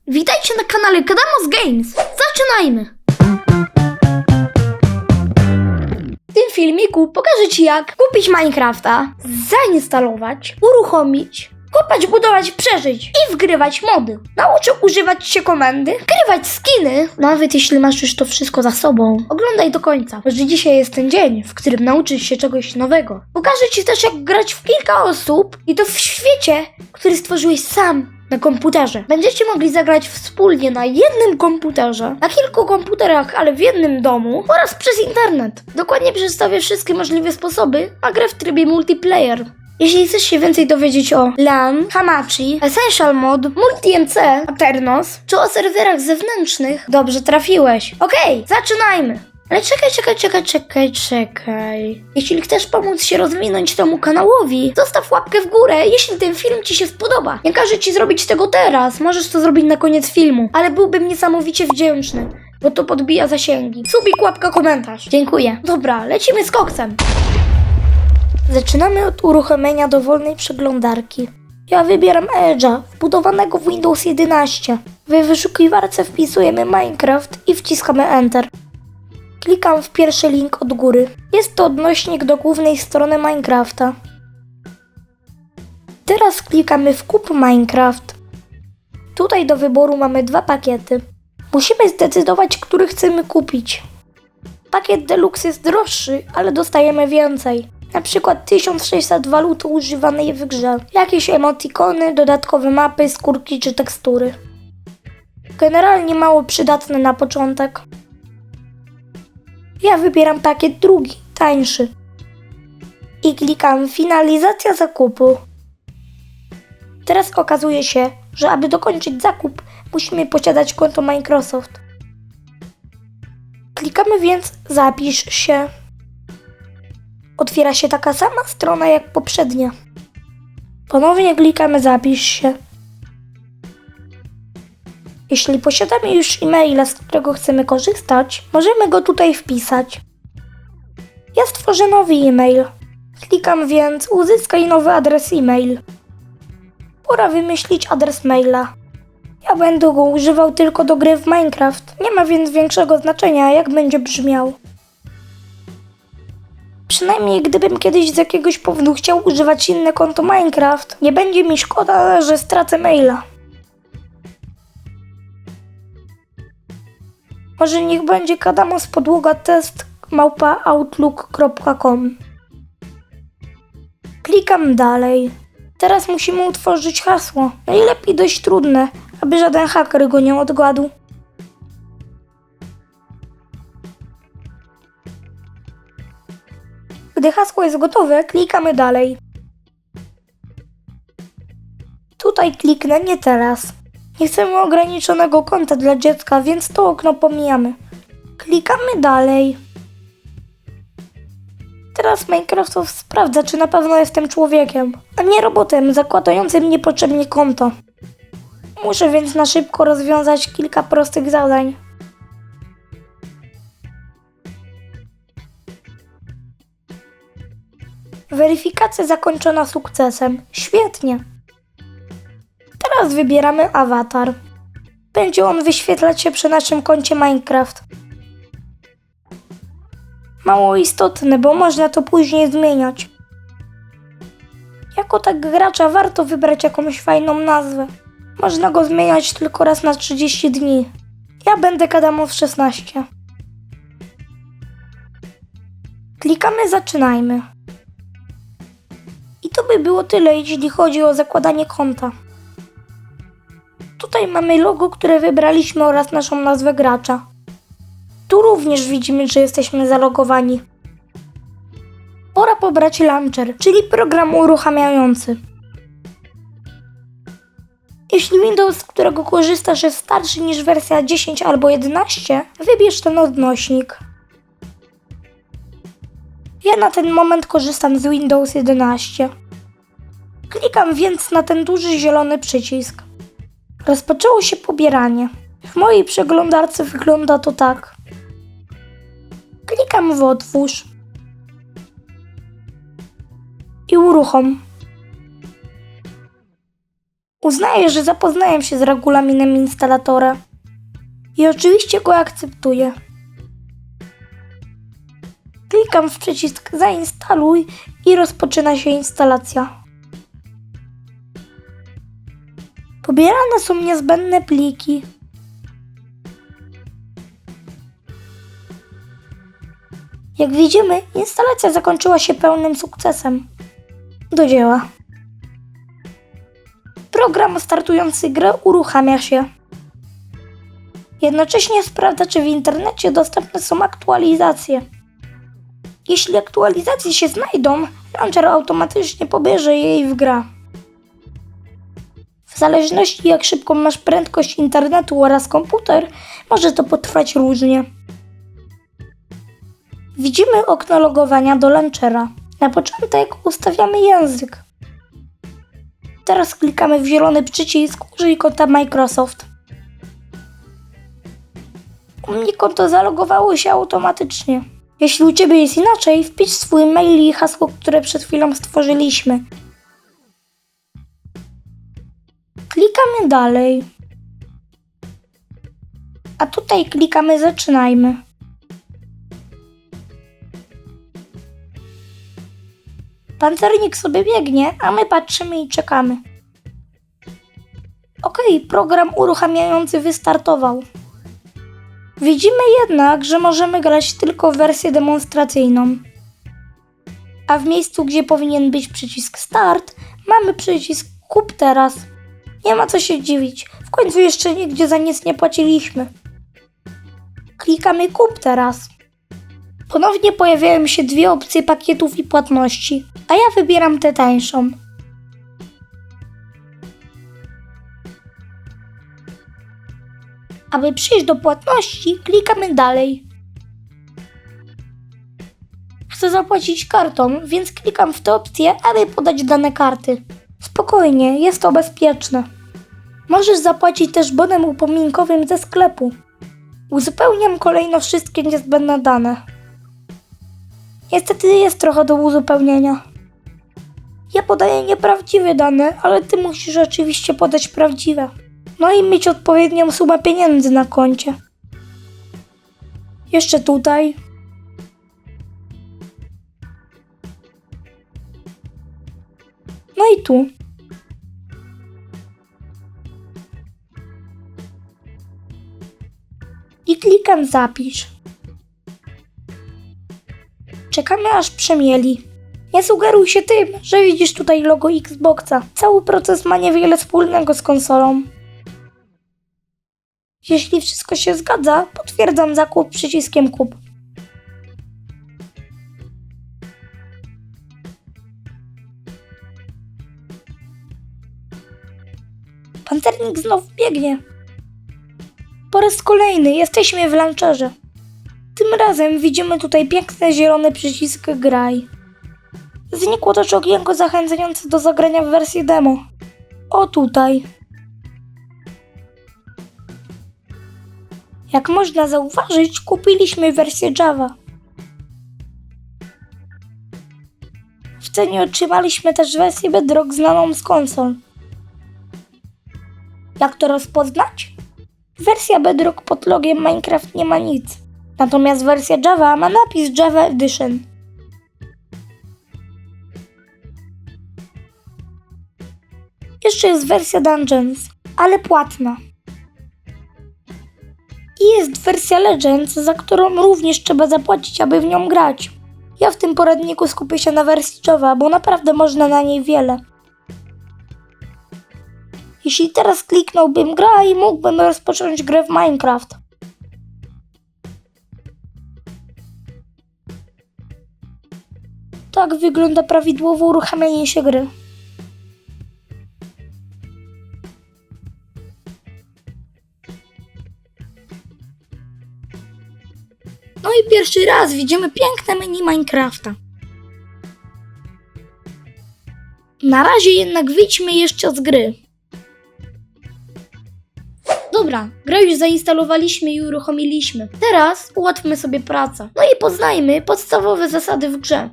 Witajcie na kanale Kadamos Games. Zaczynajmy! W tym filmiku pokażę Ci, jak kupić Minecrafta, zainstalować, uruchomić, kopać, budować, przeżyć i wgrywać mody. Nauczę używać się komendy, wgrywać skiny, nawet jeśli masz już to wszystko za sobą. Oglądaj do końca, że dzisiaj jest ten dzień, w którym nauczysz się czegoś nowego. Pokażę Ci też, jak grać w kilka osób i to w świecie, który stworzyłeś sam na komputerze. Będziecie mogli zagrać wspólnie na jednym komputerze, na kilku komputerach, ale w jednym domu oraz przez internet. Dokładnie przedstawię wszystkie możliwe sposoby na grę w trybie multiplayer. Jeśli chcesz się więcej dowiedzieć o LAN, Hamachi, Essential Mod, Multi-MC, Aternos czy o serwerach zewnętrznych, dobrze trafiłeś. Okej, zaczynajmy! Ale czekaj. Jeśli chcesz pomóc się rozwinąć temu kanałowi, zostaw łapkę w górę, jeśli ten film Ci się spodoba. Nie każę Ci zrobić tego teraz, możesz to zrobić na koniec filmu, ale byłbym niesamowicie wdzięczny, bo to podbija zasięgi. Subik, łapka, komentarz. Dziękuję. Dobra, lecimy z koksem. Zaczynamy od uruchomienia dowolnej przeglądarki. Ja wybieram Edge'a, wbudowanego w Windows 11. W wyszukiwarce wpisujemy Minecraft i wciskamy Enter. Klikam w pierwszy link od góry. Jest to odnośnik do głównej strony Minecrafta. Teraz klikamy w Kup Minecraft. Tutaj do wyboru mamy dwa pakiety. Musimy zdecydować, który chcemy kupić. Pakiet Deluxe jest droższy, ale dostajemy więcej. Na przykład 1600 waluty używanej w grze. Jakieś emotikony, dodatkowe mapy, skórki czy tekstury. Generalnie mało przydatne na początek. Ja wybieram pakiet drugi, tańszy. I klikam Finalizacja zakupu. Teraz okazuje się, że aby dokończyć zakup, musimy posiadać konto Microsoft. Klikamy więc Zapisz się. Otwiera się taka sama strona jak poprzednia. Ponownie klikamy Zapisz się. Jeśli posiadamy już e-maila, z którego chcemy korzystać, możemy go tutaj wpisać. Ja stworzę nowy e-mail. Klikam więc Uzyskaj nowy adres e-mail. Pora wymyślić adres maila. Ja będę go używał tylko do gry w Minecraft. Nie ma więc większego znaczenia, jak będzie brzmiał. Przynajmniej gdybym kiedyś z jakiegoś powodu chciał używać inne konto Minecraft, nie będzie mi szkoda, że stracę maila. Może niech będzie kadamospodłoga@outlook.com. Klikam dalej. Teraz musimy utworzyć hasło. Najlepiej dość trudne, aby żaden haker go nie odgadł. Gdy hasło jest gotowe, klikamy dalej. Tutaj kliknę Nie teraz. Nie chcemy ograniczonego konta dla dziecka, więc to okno pomijamy. Klikamy dalej. Teraz Microsoft sprawdza, czy na pewno jestem człowiekiem, a nie robotem zakładającym niepotrzebnie konto. Muszę więc na szybko rozwiązać kilka prostych zadań. Weryfikacja zakończona sukcesem. Świetnie. Teraz wybieramy awatar. Będzie on wyświetlać się przy naszym koncie Minecraft. Mało istotne, bo można to później zmieniać. Jako tak gracza warto wybrać jakąś fajną nazwę. Można go zmieniać tylko raz na 30 dni. Ja będę Kadamos 16. Klikamy Zaczynajmy. I to by było tyle, jeśli chodzi o zakładanie konta. Tutaj mamy logo, które wybraliśmy oraz naszą nazwę gracza. Tu również widzimy, że jesteśmy zalogowani. Pora pobrać launcher, czyli program uruchamiający. Jeśli Windows, z którego korzystasz, jest starszy niż wersja 10 albo 11, wybierz ten odnośnik. Ja na ten moment korzystam z Windows 11. Klikam więc na ten duży zielony przycisk. Rozpoczęło się pobieranie. W mojej przeglądarce wygląda to tak. Klikam w Otwórz i uruchom. Uznaję, że zapoznałem się z regulaminem instalatora i oczywiście go akceptuję. Klikam w przycisk zainstaluj i rozpoczyna się instalacja. Pobierane są niezbędne pliki. Jak widzimy, instalacja zakończyła się pełnym sukcesem. Do dzieła. Program startujący grę uruchamia się. Jednocześnie sprawdza, czy w internecie dostępne są aktualizacje. Jeśli aktualizacje się znajdą, launcher automatycznie pobierze je i wgra. W zależności jak szybką masz prędkość internetu oraz komputer, może to potrwać różnie. Widzimy okno logowania do launchera. Na początek ustawiamy język. Teraz klikamy w zielony przycisk Użyj konta Microsoft. U mnie konto zalogowało się automatycznie. Jeśli u Ciebie jest inaczej, wpisz swój mail i hasło, które przed chwilą stworzyliśmy. Klikamy dalej. A tutaj klikamy Zaczynajmy. Pancernik sobie biegnie, a my patrzymy i czekamy. OK, program uruchamiający wystartował. Widzimy jednak, że możemy grać tylko w wersję demonstracyjną. A w miejscu, gdzie powinien być przycisk Start, mamy przycisk Kup teraz. Nie ma co się dziwić, w końcu jeszcze nigdzie za nic nie płaciliśmy. Klikamy Kup teraz. Ponownie pojawiają się dwie opcje pakietów i płatności, a ja wybieram tę tańszą. Aby przejść do płatności, klikamy dalej. Chcę zapłacić kartą, więc klikam w tę opcję, aby podać dane karty. Spokojnie, jest to bezpieczne. Możesz zapłacić też bonem upominkowym ze sklepu. Uzupełniam kolejno wszystkie niezbędne dane. Niestety jest trochę do uzupełnienia. Ja podaję nieprawdziwe dane, ale Ty musisz oczywiście podać prawdziwe. No i mieć odpowiednią sumę pieniędzy na koncie. Jeszcze tutaj. No i tu. I klikam Zapisz. Czekamy aż przemieli. Nie sugeruj się tym, że widzisz tutaj logo Xboxa. Cały proces ma niewiele wspólnego z konsolą. Jeśli wszystko się zgadza, potwierdzam zakup przyciskiem Kup. Pancernik znów biegnie. Po raz kolejny jesteśmy w launcherze. Tym razem widzimy tutaj piękny zielony przycisk Graj. Znikło też okienko zachęcające do zagrania w wersji demo. O tutaj. Jak można zauważyć, kupiliśmy wersję Java. W cenie otrzymaliśmy też wersję Bedrock znaną z konsol. Jak to rozpoznać? Wersja Bedrock pod logiem Minecraft nie ma nic. Natomiast wersja Java ma napis Java Edition. Jeszcze jest wersja Dungeons, ale płatna. I jest wersja Legends, za którą również trzeba zapłacić, aby w nią grać. Ja w tym poradniku skupię się na wersji Java, bo naprawdę można na niej wiele. Jeśli teraz kliknąłbym graj, mógłbym rozpocząć grę w Minecraft. Tak wygląda prawidłowo uruchamianie się gry. No i pierwszy raz widzimy piękne menu Minecrafta. Na razie jednak wyjdźmy jeszcze z gry. Dobra, grę już zainstalowaliśmy i uruchomiliśmy. Teraz ułatwmy sobie pracę. No i poznajmy podstawowe zasady w grze.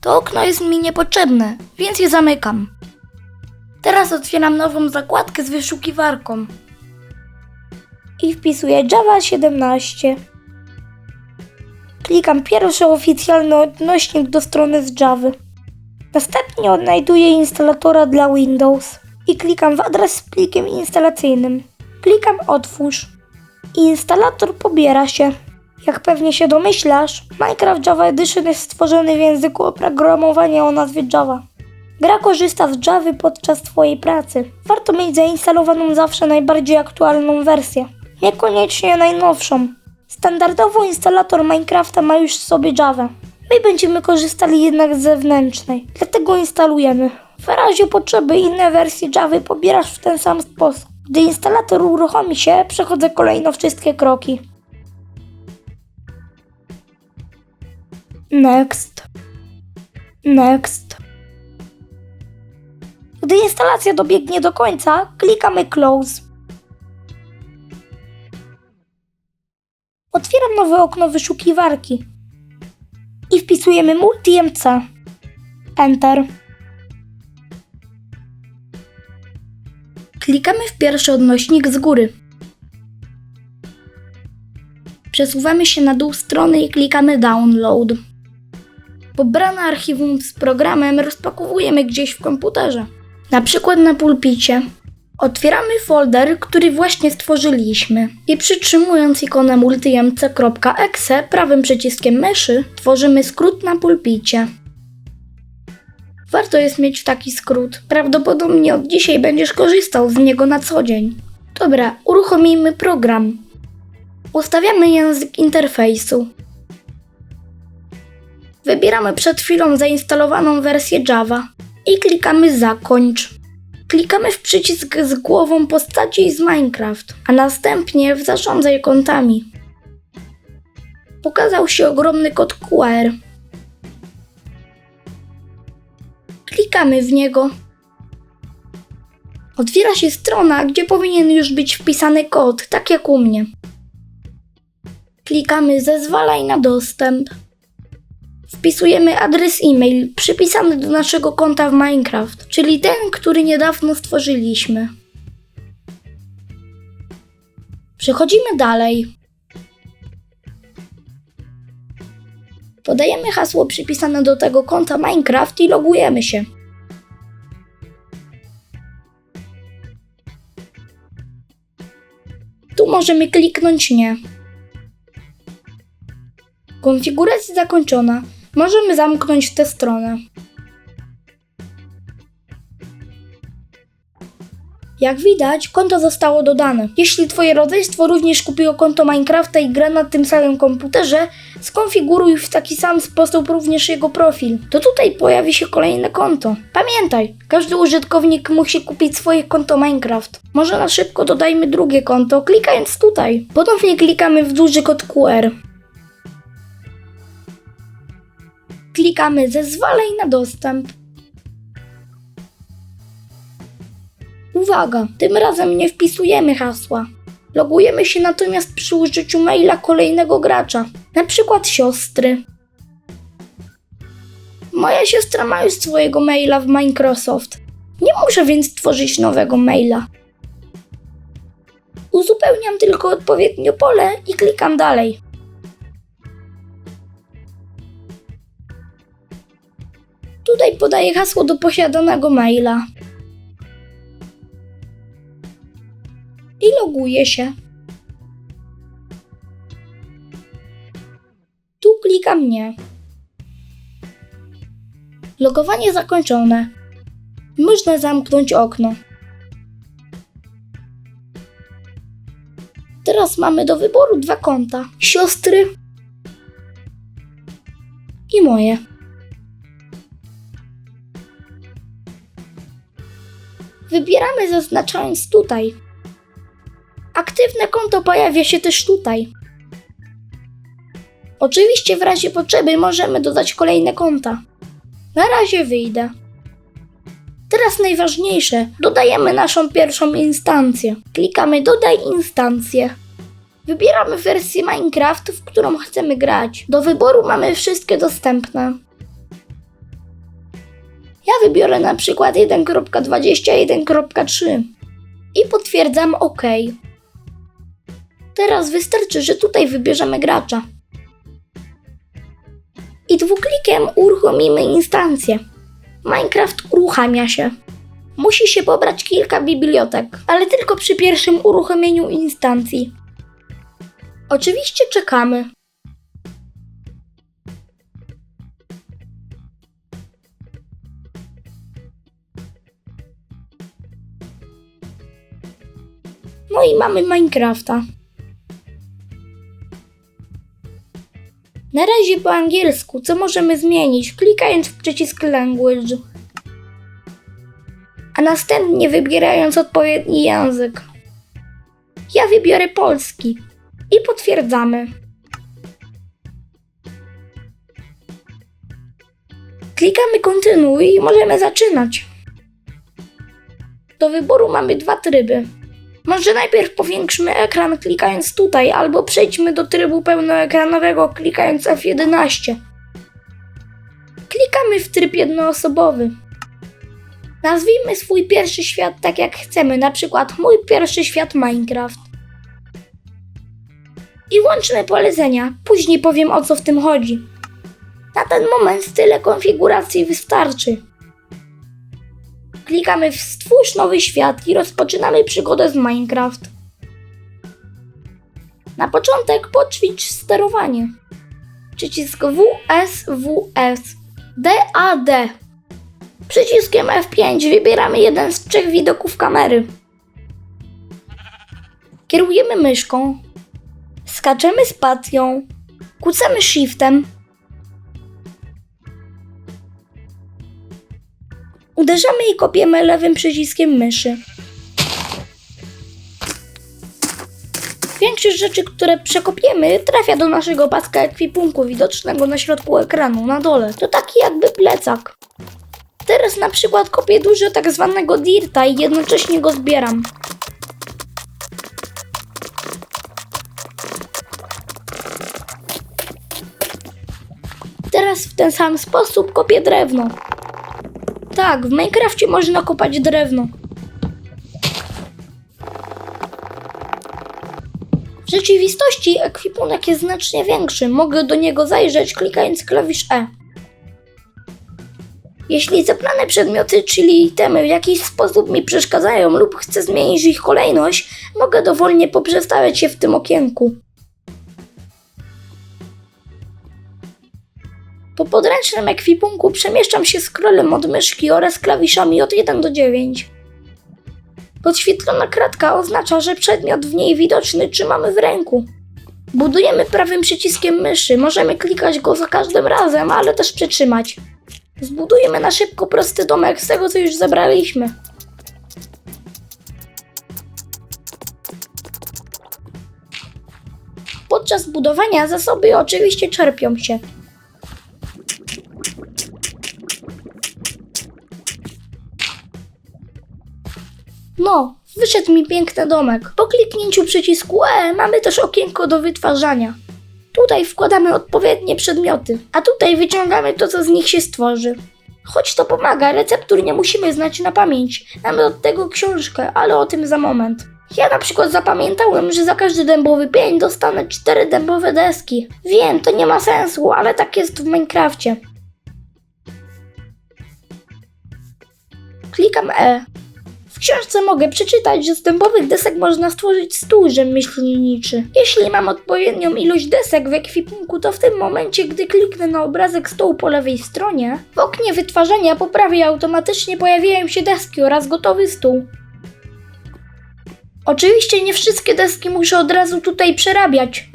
To okno jest mi niepotrzebne, więc je zamykam. Teraz Teraz otwieram nową zakładkę z wyszukiwarką i wpisuję Java 17. Klikam pierwszy oficjalny odnośnik do strony z Java. Następnie odnajduję instalatora dla Windows i klikam w adres z plikiem instalacyjnym. Klikam Otwórz i instalator pobiera się. Jak pewnie się domyślasz, Minecraft Java Edition jest stworzony w języku oprogramowania o nazwie Java. Gra korzysta z Java podczas Twojej pracy. Warto mieć zainstalowaną zawsze najbardziej aktualną wersję, niekoniecznie najnowszą. Standardowo instalator Minecrafta ma już w sobie Java. My będziemy korzystali jednak z zewnętrznej, dlatego instalujemy. W razie potrzeby inne wersje Java pobierasz w ten sam sposób. Gdy instalator uruchomi się, przechodzę kolejno wszystkie kroki. Next. Gdy instalacja dobiegnie do końca, klikamy Close. Otwieram nowe okno wyszukiwarki i wpisujemy MultiMC. Enter. Klikamy w pierwszy odnośnik z góry. Przesuwamy się na dół strony i klikamy Download. Pobrane archiwum z programem rozpakowujemy gdzieś w komputerze, na przykład na pulpicie. Otwieramy folder, który właśnie stworzyliśmy i przytrzymując ikonę multimc.exe prawym przyciskiem myszy tworzymy skrót na pulpicie. Warto jest mieć taki skrót, prawdopodobnie od dzisiaj będziesz korzystał z niego na co dzień. Dobra, uruchomijmy program. Ustawiamy język interfejsu. Wybieramy przed chwilą zainstalowaną wersję Java i klikamy Zakończ. Klikamy w przycisk z głową postaci z Minecraft, a następnie w Zarządzaj kontami. Pokazał się ogromny kod QR. Klikamy w niego. Otwiera się strona, gdzie powinien już być wpisany kod, tak jak u mnie. Klikamy Zezwalaj na dostęp. Wpisujemy adres e-mail przypisany do naszego konta w Minecraft, czyli ten, który niedawno stworzyliśmy. Przechodzimy dalej. Podajemy hasło przypisane do tego konta Minecraft i logujemy się. Tu możemy kliknąć Nie. Konfiguracja zakończona. Możemy zamknąć tę stronę. Jak widać, konto zostało dodane. Jeśli Twoje rodzeństwo również kupiło konto Minecrafta i gra na tym samym komputerze, skonfiguruj w taki sam sposób również jego profil. To tutaj pojawi się kolejne konto. Pamiętaj, każdy użytkownik musi kupić swoje konto Minecraft. Może na szybko dodajmy drugie konto, klikając tutaj. Ponownie klikamy w duży kod QR. Klikamy Zezwalaj na dostęp. Uwaga, tym razem nie wpisujemy hasła. Logujemy się natomiast przy użyciu maila kolejnego gracza, na przykład siostry. Moja siostra ma już swojego maila w Microsoft. Nie muszę więc tworzyć nowego maila. Uzupełniam tylko odpowiednio pole i klikam dalej. Tutaj podaję hasło do posiadanego maila. I loguję się. Tu klikam Nie. Logowanie zakończone. Można zamknąć okno. Teraz mamy do wyboru dwa konta. Siostry i moje. Wybieramy zaznaczając tutaj. Aktywne konto pojawia się też tutaj. Oczywiście w razie potrzeby możemy dodać kolejne konta. Na razie wyjdę. Teraz najważniejsze, dodajemy naszą pierwszą instancję. Klikamy Dodaj instancję. Wybieramy wersję Minecraft, w którą chcemy grać. Do wyboru mamy wszystkie dostępne. Ja wybiorę na przykład 1.21.3 i potwierdzam OK. Teraz wystarczy, że tutaj wybierzemy gracza. I dwuklikiem uruchomimy instancję. Minecraft uruchamia się. Musi się pobrać kilka bibliotek, ale tylko przy pierwszym uruchomieniu instancji. Oczywiście czekamy. No i mamy Minecrafta. Na razie po angielsku, co możemy zmienić, klikając w przycisk Language, a następnie wybierając odpowiedni język. Ja wybiorę polski i potwierdzamy. Klikamy kontynuuj i możemy zaczynać. Do wyboru mamy dwa tryby. Może najpierw powiększmy ekran klikając tutaj, albo przejdźmy do trybu pełnoekranowego klikając F11. Klikamy w tryb jednoosobowy. Nazwijmy swój pierwszy świat tak jak chcemy, na przykład mój pierwszy świat Minecraft. I włączmy polecenia, później powiem o co w tym chodzi. Na ten moment tyle konfiguracji wystarczy. Klikamy w Stwórz nowy świat i rozpoczynamy przygodę z Minecraft. Na początek poćwicz sterowanie. Przycisk WSWS, DAD. Przyciskiem F5 wybieramy jeden z trzech widoków kamery. Kierujemy myszką. Skaczemy spacją. Kucamy shiftem. Uderzamy i kopiemy lewym przyciskiem myszy. Większość rzeczy, które przekopiemy, trafia do naszego paska ekwipunku widocznego na środku ekranu, na dole. To taki jakby plecak. Teraz na przykład kopię dużo tak zwanego dirta i jednocześnie go zbieram. Teraz w ten sam sposób kopię drewno. Tak, w Minecrafcie można kopać drewno. W rzeczywistości ekwipunek jest znacznie większy. Mogę do niego zajrzeć klikając klawisz E. Jeśli zebrane przedmioty, czyli itemy w jakiś sposób mi przeszkadzają lub chcę zmienić ich kolejność, mogę dowolnie poprzestawiać je w tym okienku. Po podręcznym ekwipunku przemieszczam się scrollem od myszki oraz klawiszami od 1 do 9. Podświetlona kratka oznacza, że przedmiot w niej widoczny trzymamy w ręku. Budujemy prawym przyciskiem myszy, możemy klikać go za każdym razem, ale też przytrzymać. Zbudujemy na szybko prosty domek z tego, co już zebraliśmy. Podczas budowania zasoby oczywiście czerpią się. No, wyszedł mi piękny domek. Po kliknięciu przycisku E mamy też okienko do wytwarzania. Tutaj wkładamy odpowiednie przedmioty, a tutaj wyciągamy to, co z nich się stworzy. Choć to pomaga, receptur nie musimy znać na pamięć. Mamy od tego książkę, ale o tym za moment. Ja na przykład zapamiętałem, że za każdy dębowy pień dostanę 4 dębowe deski. Wiem, to nie ma sensu, ale tak jest w Minecrafcie. Klikam E. W książce mogę przeczytać, że z dębowych desek można stworzyć stół rzemieślniczy. Jeśli mam odpowiednią ilość desek w ekwipunku, to w tym momencie, gdy kliknę na obrazek stołu po lewej stronie, w oknie wytwarzania po prawej automatycznie pojawiają się deski oraz gotowy stół. Oczywiście nie wszystkie deski muszę od razu tutaj przerabiać.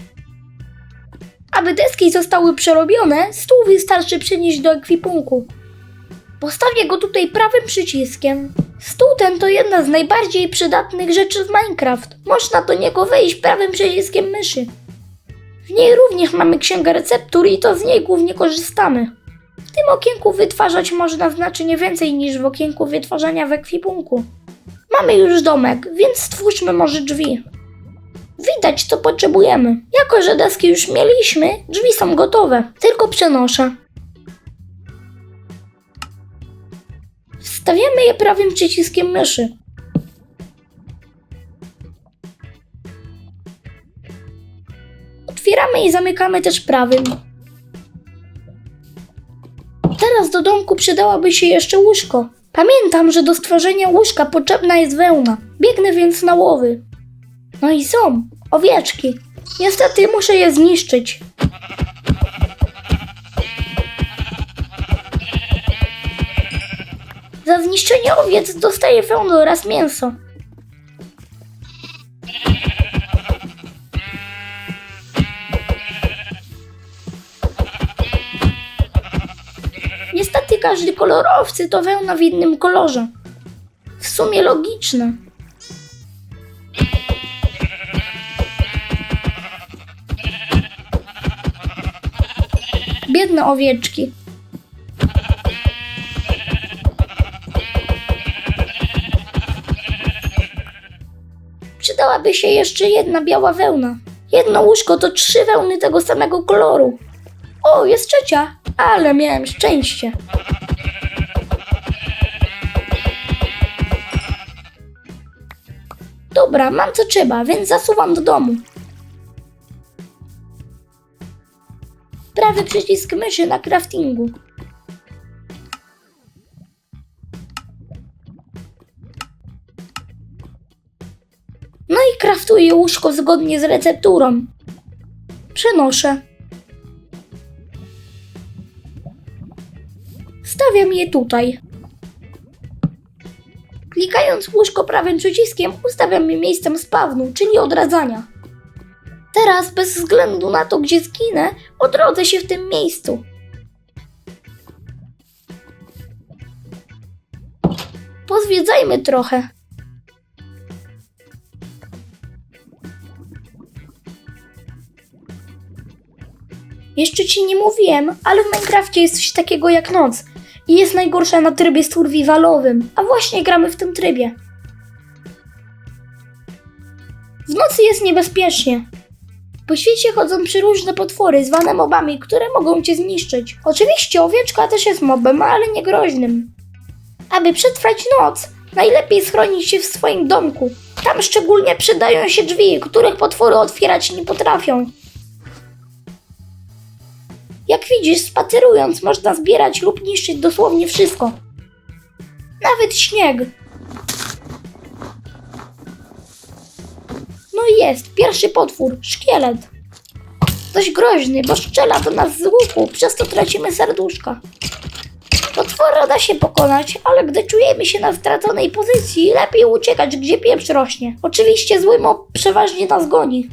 Aby deski zostały przerobione, stół wystarczy przenieść do ekwipunku. Postawię go tutaj prawym przyciskiem. Stół ten to jedna z najbardziej przydatnych rzeczy w Minecraft. Można do niego wejść prawym przyciskiem myszy. W niej również mamy księgę receptur i to z niej głównie korzystamy. W tym okienku wytwarzać można znacznie więcej niż w okienku wytwarzania w ekwipunku. Mamy już domek, więc stwórzmy może drzwi. Widać co potrzebujemy. Jako że deski już mieliśmy, drzwi są gotowe. Tylko przenoszę. Stawiamy je prawym przyciskiem myszy. Otwieramy i zamykamy też prawym. Teraz do domku przydałaby się jeszcze łóżko. Pamiętam, że do stworzenia łóżka potrzebna jest wełna. Biegnę więc na łowy. No i są owieczki. Niestety muszę je zniszczyć. Za zniszczenie owiec dostaję wełnę oraz mięso. Niestety każdy kolor owcy to wełna w innym kolorze. W sumie logiczne. Biedne owieczki. Przydałaby się jeszcze jedna biała wełna. Jedno łóżko to 3 wełny tego samego koloru. O, jest trzecia, ale miałem szczęście. Dobra, mam co trzeba, więc zasuwam do domu. Prawy przycisk myszy na craftingu. No i craftuję łóżko zgodnie z recepturą. Przenoszę. Stawiam je tutaj. Klikając łóżko prawym przyciskiem ustawiam je miejscem spawnu, czyli odradzania. Teraz bez względu na to, gdzie zginę, odrodzę się w tym miejscu. Pozwiedzajmy trochę. Jeszcze ci nie mówiłem, ale w Minecrafcie jest coś takiego jak noc i jest najgorsza na trybie survivalowym, a właśnie gramy w tym trybie. W nocy jest niebezpiecznie. Po świecie chodzą przeróżne potwory zwane mobami, które mogą cię zniszczyć. Oczywiście owieczka też jest mobem, ale nie groźnym. Aby przetrwać noc, najlepiej schronić się w swoim domku. Tam szczególnie przydają się drzwi, których potwory otwierać nie potrafią. Jak widzisz, spacerując można zbierać lub niszczyć dosłownie wszystko. Nawet śnieg. No i jest, pierwszy potwór, szkielet. Dość groźny, bo strzela do nas z łuku, przez to tracimy serduszka. Potwora da się pokonać, ale gdy czujemy się na straconej pozycji, lepiej uciekać, gdzie pieprz rośnie. Oczywiście zły mob przeważnie nas goni.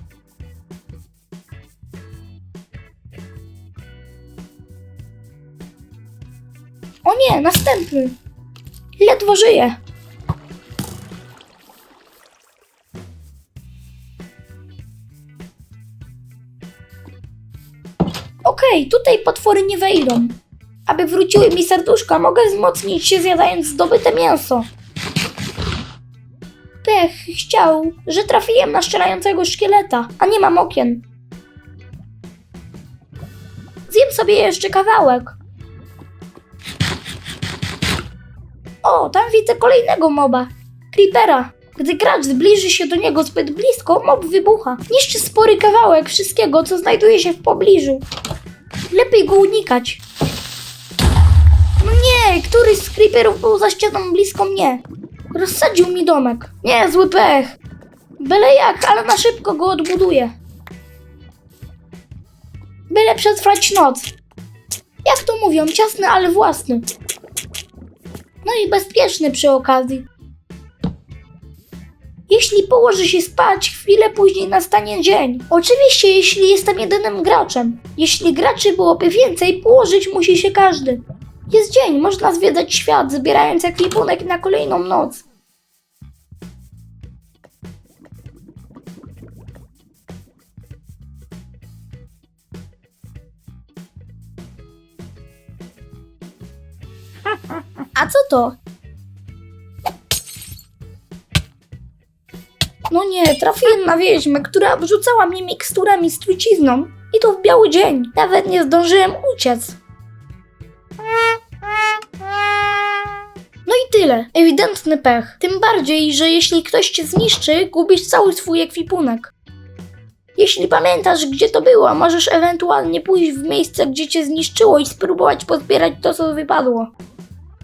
O nie, następny. Ledwo żyje. Okej, tutaj potwory nie wejdą. Aby wróciły mi serduszka, mogę wzmocnić się zjadając zdobyte mięso. Pech chciał, że trafiłem na strzelającego szkieleta, a nie mam okien. Zjem sobie jeszcze kawałek. O, tam widzę kolejnego moba. Creepera. Gdy gracz zbliży się do niego zbyt blisko, mob wybucha. Niszczy spory kawałek wszystkiego, co znajduje się w pobliżu. Lepiej go unikać. No nie, któryś z creeperów był za ścianą blisko mnie. Rozsadził mi domek. Nie, zły pech. Byle jak, ale na szybko go odbuduję. Byle przetrwać noc. Jak to mówią, ciasny, ale własny. No i bezpieczny przy okazji. Jeśli położy się spać, chwilę później nastanie dzień. Oczywiście, jeśli jestem jedynym graczem. Jeśli graczy byłoby więcej, położyć musi się każdy. Jest dzień, można zwiedzać świat, zbierając ekwipunek na kolejną noc. A co to? No nie, trafiłem na wieźmę, która obrzucała mnie miksturami z trucizną. I to w biały dzień. Nawet nie zdążyłem uciec. No i tyle. Ewidentny pech. Tym bardziej, że jeśli ktoś cię zniszczy, gubisz cały swój ekwipunek. Jeśli pamiętasz, gdzie to było, możesz ewentualnie pójść w miejsce, gdzie cię zniszczyło i spróbować pozbierać to, co wypadło.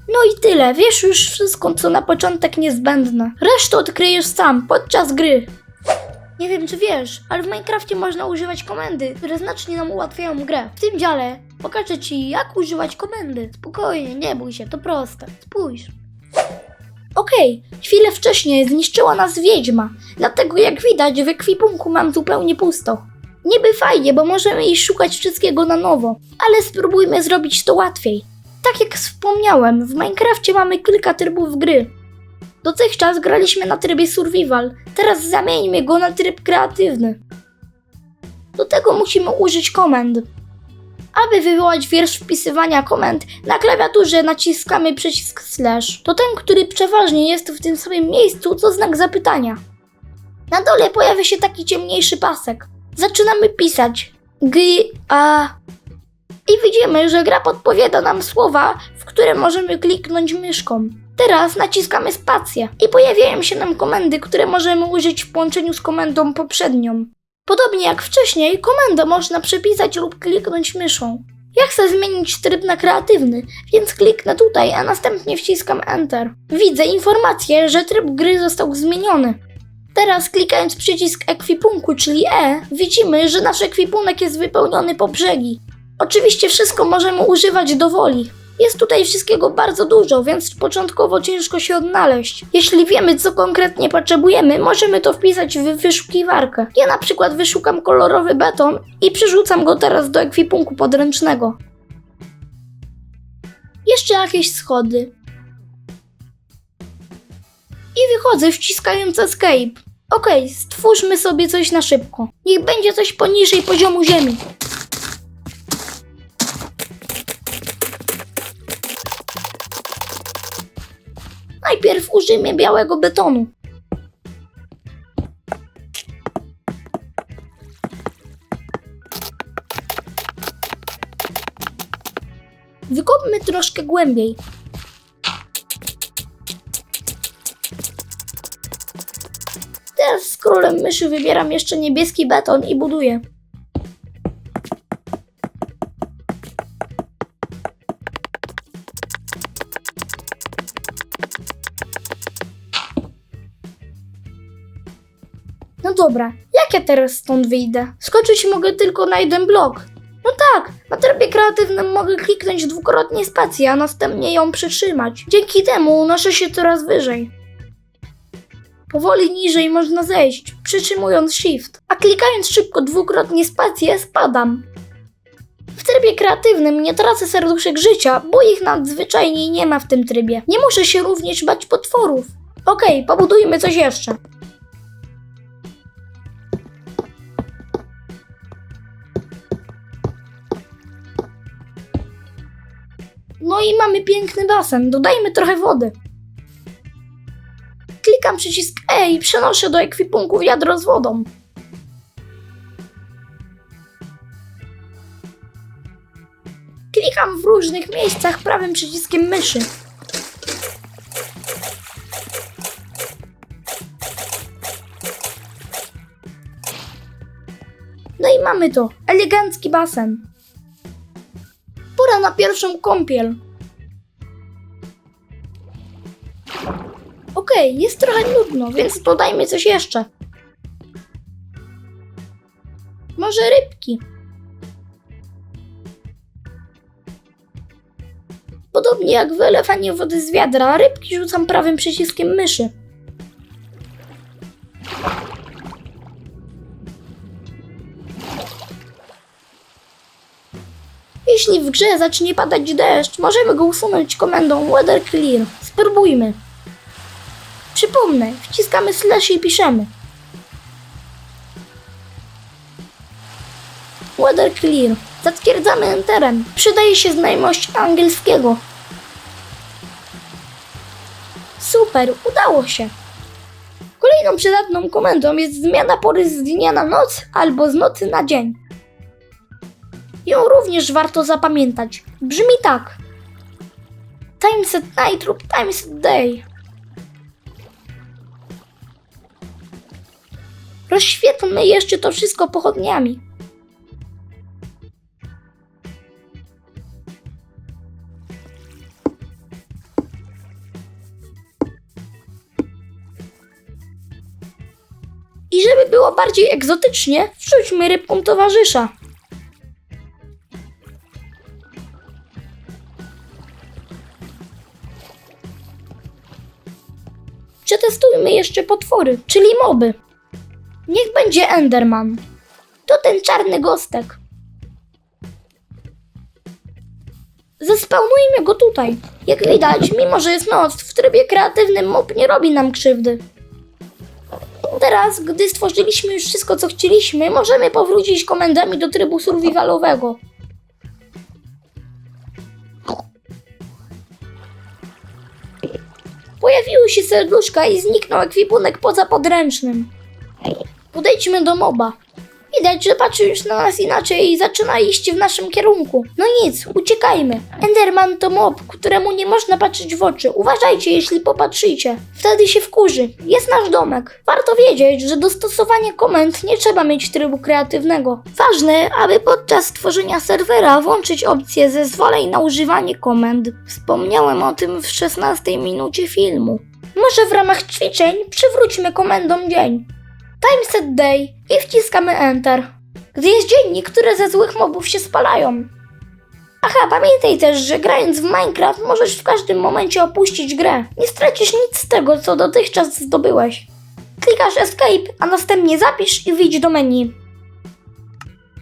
No i tyle, wiesz już wszystko, co na początek niezbędne. Resztę odkryjesz sam, podczas gry. Nie wiem, czy wiesz, ale w Minecrafcie można używać komendy, które znacznie nam ułatwiają grę. W tym dziale pokażę ci, jak używać komendy. Spokojnie, nie bój się, to proste. Spójrz. Okej, chwilę wcześniej zniszczyła nas wiedźma, dlatego jak widać w ekwipunku mam zupełnie pusto. Niby fajnie, bo możemy iść szukać wszystkiego na nowo, ale spróbujmy zrobić to łatwiej. Tak jak wspomniałem, w Minecrafcie mamy kilka trybów gry. Dotychczas graliśmy na trybie survival, teraz zamieńmy go na tryb kreatywny. Do tego musimy użyć komend. Aby wywołać wiersz wpisywania komend, na klawiaturze naciskamy przycisk slash. To ten, który przeważnie jest w tym samym miejscu, co znak zapytania. Na dole pojawia się taki ciemniejszy pasek. Zaczynamy pisać i widzimy, że gra podpowiada nam słowa, w które możemy kliknąć myszką. Teraz naciskamy spację i pojawiają się nam komendy, które możemy użyć w połączeniu z komendą poprzednią. Podobnie jak wcześniej, komendę można przepisać lub kliknąć myszą. Ja chcę zmienić tryb na kreatywny, więc kliknę tutaj, a następnie wciskam Enter. Widzę informację, że tryb gry został zmieniony. Teraz klikając przycisk ekwipunku, czyli E, widzimy, że nasz ekwipunek jest wypełniony po brzegi. Oczywiście wszystko możemy używać do woli. Jest tutaj wszystkiego bardzo dużo, więc początkowo ciężko się odnaleźć. Jeśli wiemy, co konkretnie potrzebujemy, możemy to wpisać w wyszukiwarkę. Ja na przykład wyszukam kolorowy beton i przerzucam go teraz do ekwipunku podręcznego. Jeszcze jakieś schody. I wychodzę wciskając Escape. Okej, stwórzmy sobie coś na szybko. Niech będzie coś poniżej poziomu ziemi. Najpierw użyjmy białego betonu. Wykopmy troszkę głębiej. Teraz scrollem myszy wybieram jeszcze niebieski beton i buduję. No dobra, jak ja teraz stąd wyjdę? Skoczyć mogę tylko na jeden blok. No tak, na trybie kreatywnym mogę kliknąć dwukrotnie spację, a następnie ją przytrzymać. Dzięki temu unoszę się coraz wyżej. Powoli niżej można zejść, przytrzymując Shift, a klikając szybko dwukrotnie spację spadam. W trybie kreatywnym nie tracę serduszek życia, bo ich nadzwyczajnie nie ma w tym trybie. Nie muszę się również bać potworów. Okej, pobudujmy coś jeszcze. No i mamy piękny basen, dodajmy trochę wody. Klikam przycisk E i przenoszę do ekwipunku wiadro z wodą. Klikam w różnych miejscach prawym przyciskiem myszy. No i mamy to, elegancki basen. Pora na pierwszą kąpiel. Okej, jest trochę nudno, więc dodajmy coś jeszcze. Może rybki. Podobnie jak wylewanie wody z wiadra, rybki rzucam prawym przyciskiem myszy. Jeśli w grze zacznie padać deszcz, możemy go usunąć komendą Weather Clear. Spróbujmy. Przypomnę, wciskamy slash i piszemy. Weather Clear. Zatwierdzamy Enterem. Przydaje się znajomość angielskiego. Super, udało się. Kolejną przydatną komendą jest zmiana pory z dnia na noc albo z nocy na dzień. Ją również warto zapamiętać. Brzmi tak. Timeset night lub timeset day. Rozświetlmy jeszcze to wszystko pochodniami. I żeby było bardziej egzotycznie, wrzućmy rybką towarzysza. Przetestujmy jeszcze potwory, czyli moby. Niech będzie Enderman. To ten czarny gostek. Zespełnujmy go tutaj. Jak widać, mimo że jest noc, w trybie kreatywnym mob nie robi nam krzywdy. Teraz, gdy stworzyliśmy już wszystko, co chcieliśmy, możemy powrócić komendami do trybu survivalowego. Pojawiły się serduszka i zniknął ekwipunek poza podręcznym. Podejdźmy do moba. Widać, że patrzy już na nas inaczej i zaczyna iść w naszym kierunku. No nic, uciekajmy. Enderman to mob, któremu nie można patrzeć w oczy. Uważajcie, jeśli popatrzycie. Wtedy się wkurzy. Jest nasz domek. Warto wiedzieć, że do stosowania komend nie trzeba mieć trybu kreatywnego. Ważne, aby podczas tworzenia serwera włączyć opcję zezwoleń na używanie komend. Wspomniałem o tym w 16 minucie filmu. Może w ramach ćwiczeń przywróćmy komendom dzień. Timeset day i wciskamy Enter. Gdy jest dzień, niektóre ze złych mobów się spalają. Aha, pamiętaj też, że grając w Minecraft możesz w każdym momencie opuścić grę. Nie stracisz nic z tego, co dotychczas zdobyłeś. Klikasz Escape, a następnie zapisz i wyjdź do menu.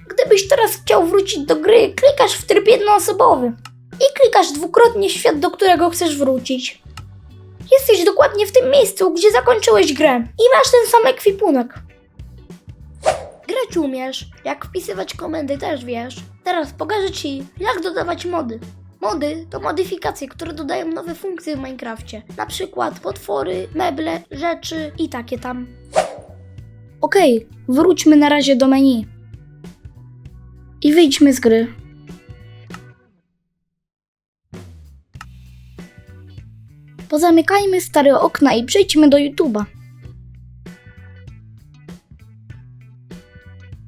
Gdybyś teraz chciał wrócić do gry, klikasz w tryb jednoosobowy i klikasz dwukrotnie świat, do którego chcesz wrócić. Jesteś dokładnie w tym miejscu, gdzie zakończyłeś grę i masz ten sam ekwipunek. Grać umiesz, jak wpisywać komendy też wiesz. Teraz pokażę Ci, jak dodawać mody. Mody to modyfikacje, które dodają nowe funkcje w Minecrafcie. Na przykład potwory, meble, rzeczy i takie tam. Okej, wróćmy na razie do menu. I wyjdźmy z gry. Pozamykajmy stare okna i przejdźmy do YouTube'a.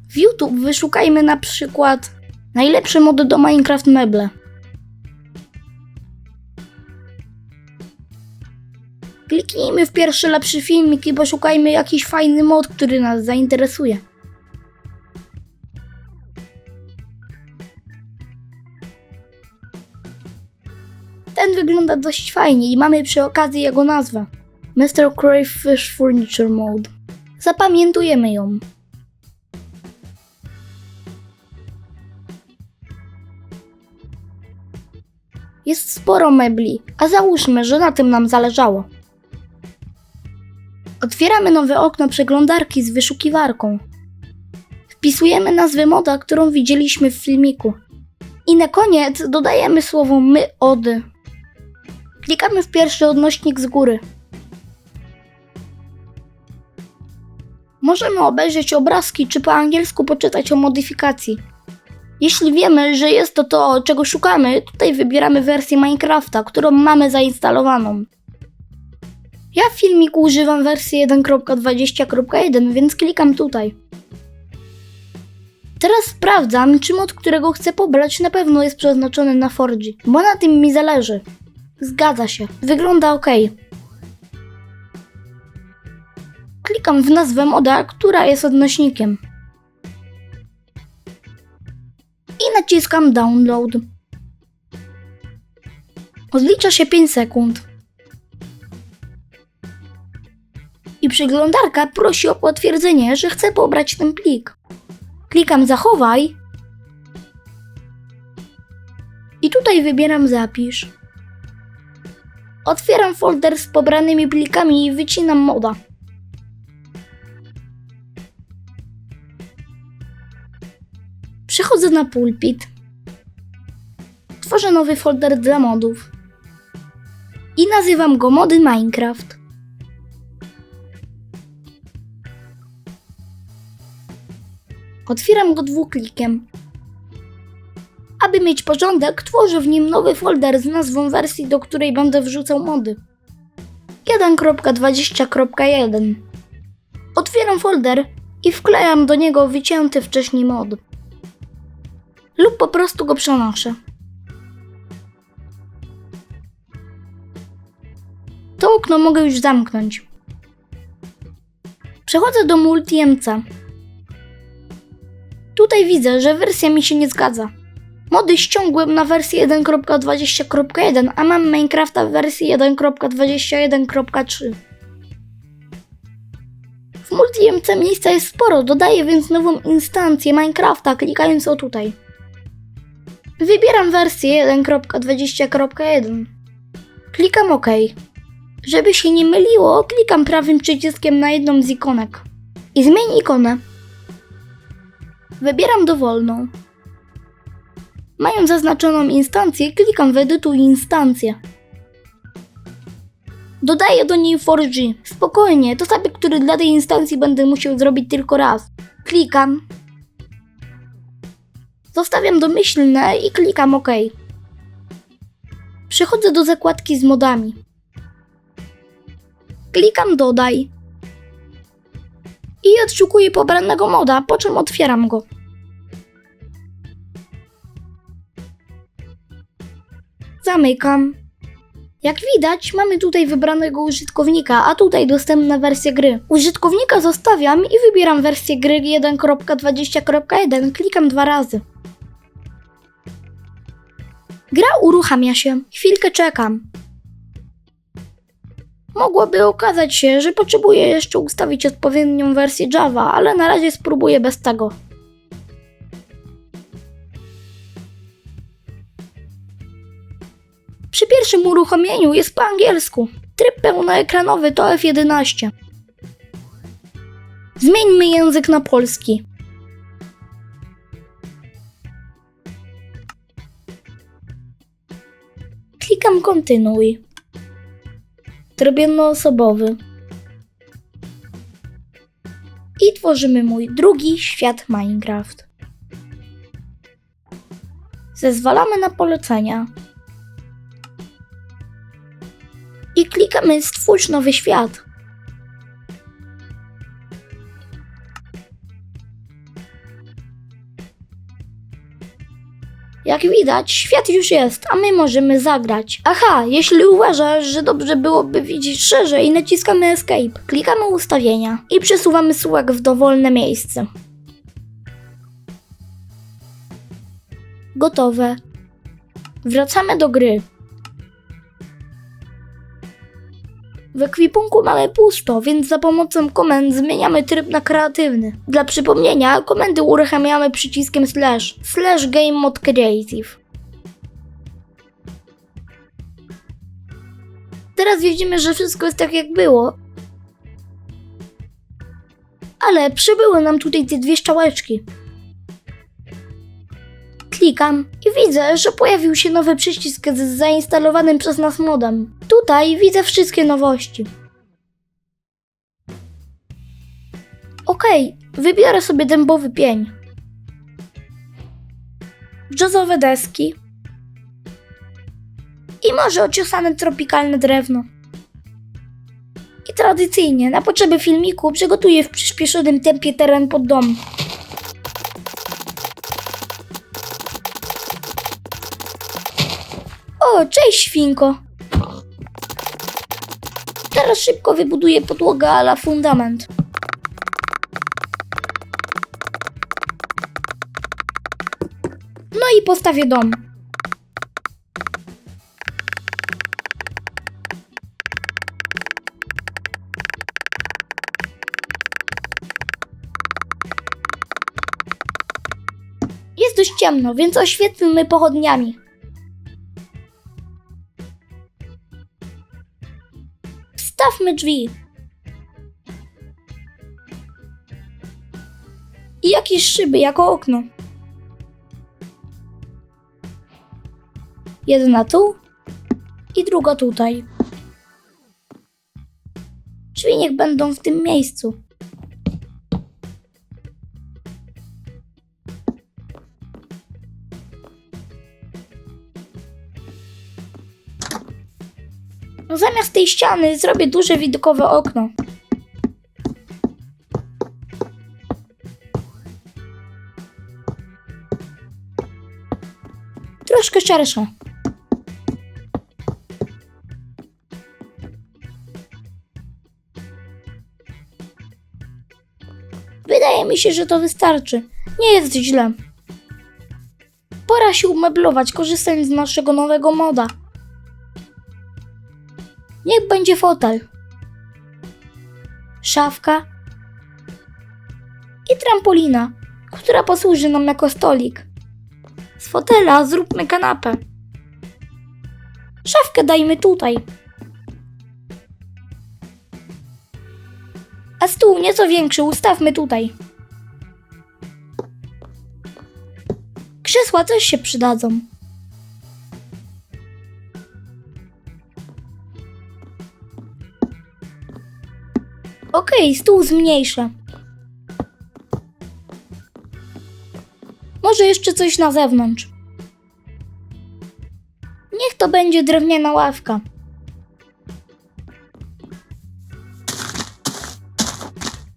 W YouTube wyszukajmy na przykład najlepsze mody do Minecraft meble. Kliknijmy w pierwszy lepszy filmik i poszukajmy jakiś fajny mod, który nas zainteresuje. Ten wygląda dość fajnie i mamy przy okazji jego nazwę. Mr. Crayfish Furniture Mode. Zapamiętujemy ją. Jest sporo mebli, a załóżmy, że na tym nam zależało. Otwieramy nowe okno przeglądarki z wyszukiwarką. Wpisujemy nazwę moda, którą widzieliśmy w filmiku. I na koniec dodajemy słowo ody. Klikamy w pierwszy odnośnik z góry. Możemy obejrzeć obrazki czy po angielsku poczytać o modyfikacji. Jeśli wiemy, że jest to to, czego szukamy, tutaj wybieramy wersję Minecrafta, którą mamy zainstalowaną. Ja w filmiku używam wersji 1.20.1, więc klikam tutaj. Teraz sprawdzam, czy mod, którego chcę pobrać, na pewno jest przeznaczony na Forge, bo na tym mi zależy. Zgadza się, wygląda ok. Klikam w nazwę moda, która jest odnośnikiem. I naciskam download. Odlicza się 5 sekund. I przeglądarka prosi o potwierdzenie, że chcę pobrać ten plik. Klikam zachowaj. I tutaj wybieram zapisz. Otwieram folder z pobranymi plikami i wycinam moda. Przechodzę na pulpit. Tworzę nowy folder dla modów. I nazywam go Mody Minecraft. Otwieram go dwuklikiem. Aby mieć porządek, tworzę w nim nowy folder z nazwą wersji, do której będę wrzucał mody. 1.20.1. Otwieram folder i wklejam do niego wycięty wcześniej mod. Lub po prostu go przenoszę. To okno mogę już zamknąć. Przechodzę do Multi-MC. Tutaj widzę, że wersja mi się nie zgadza. Mody ściągłem na wersję 1.20.1, a mam Minecrafta w wersji 1.21.3. W Multi-MC miejsca jest sporo, dodaję więc nową instancję Minecrafta, klikając o tutaj. Wybieram wersję 1.20.1. Klikam OK. Żeby się nie myliło, klikam prawym przyciskiem na jedną z ikonek. I zmień ikonę. Wybieram dowolną. Mając zaznaczoną instancję, klikam w Edytuj instancję. Dodaję do niej 4G. Spokojnie, to zabieg, który dla tej instancji będę musiał zrobić tylko raz. Klikam. Zostawiam domyślne i klikam OK. Przechodzę do zakładki z modami. Klikam Dodaj. I odszukuję pobranego moda, po czym otwieram go. Zamykam. Jak widać, mamy tutaj wybranego użytkownika, a tutaj dostępna wersja gry. Użytkownika zostawiam i wybieram wersję gry 1.20.1. Klikam 2 razy. Gra uruchamia się. Chwilkę czekam. Mogłoby okazać się, że potrzebuję jeszcze ustawić odpowiednią wersję Java, ale na razie spróbuję bez tego. Przy pierwszym uruchomieniu jest po angielsku. Tryb pełnoekranowy to F11. Zmieńmy język na polski. Klikam kontynuuj. Tryb jednoosobowy. I tworzymy mój drugi świat Minecraft. Zezwalamy na polecenia. I klikamy Stwórz nowy świat. Jak widać, świat już jest, a my możemy zagrać. Aha, jeśli uważasz, że dobrze byłoby widzieć szerzej, naciskamy Escape, klikamy ustawienia i przesuwamy suwak w dowolne miejsce. Gotowe. Wracamy do gry. W ekwipunku mamy pusto, więc za pomocą komend zmieniamy tryb na kreatywny. Dla przypomnienia, komendy uruchamiamy przyciskiem / game mode creative. Teraz widzimy, że wszystko jest tak jak było. Ale przybyły nam tutaj te 2 strzałeczki. Klikam i widzę, że pojawił się nowy przycisk z zainstalowanym przez nas modem. Tutaj widzę wszystkie nowości. OK, wybiorę sobie dębowy pień. Jazzowe deski. I może ociosane tropikalne drewno. I tradycyjnie, na potrzeby filmiku, przygotuję w przyspieszonym tempie teren pod dom. O, cześć świnko! Teraz szybko wybuduję podłogę a la fundament. No i postawię dom. Jest dość ciemno, więc oświetlmy pochodniami. Wstawmy drzwi. I jakieś szyby jako okno. Jedna tu i druga tutaj. Drzwi niech będą w tym miejscu. No zamiast tej ściany zrobię duże widokowe okno. Troszkę szersze. Wydaje mi się, że to wystarczy. Nie jest źle. Pora się umeblować, korzystając z naszego nowego moda. Niech będzie fotel, szafka i trampolina, która posłuży nam jako stolik. Z fotela zróbmy kanapę. Szafkę dajmy tutaj. A stół nieco większy ustawmy tutaj. Krzesła też się przydadzą. Okej, stół zmniejszę. Może jeszcze coś na zewnątrz. Niech to będzie drewniana ławka.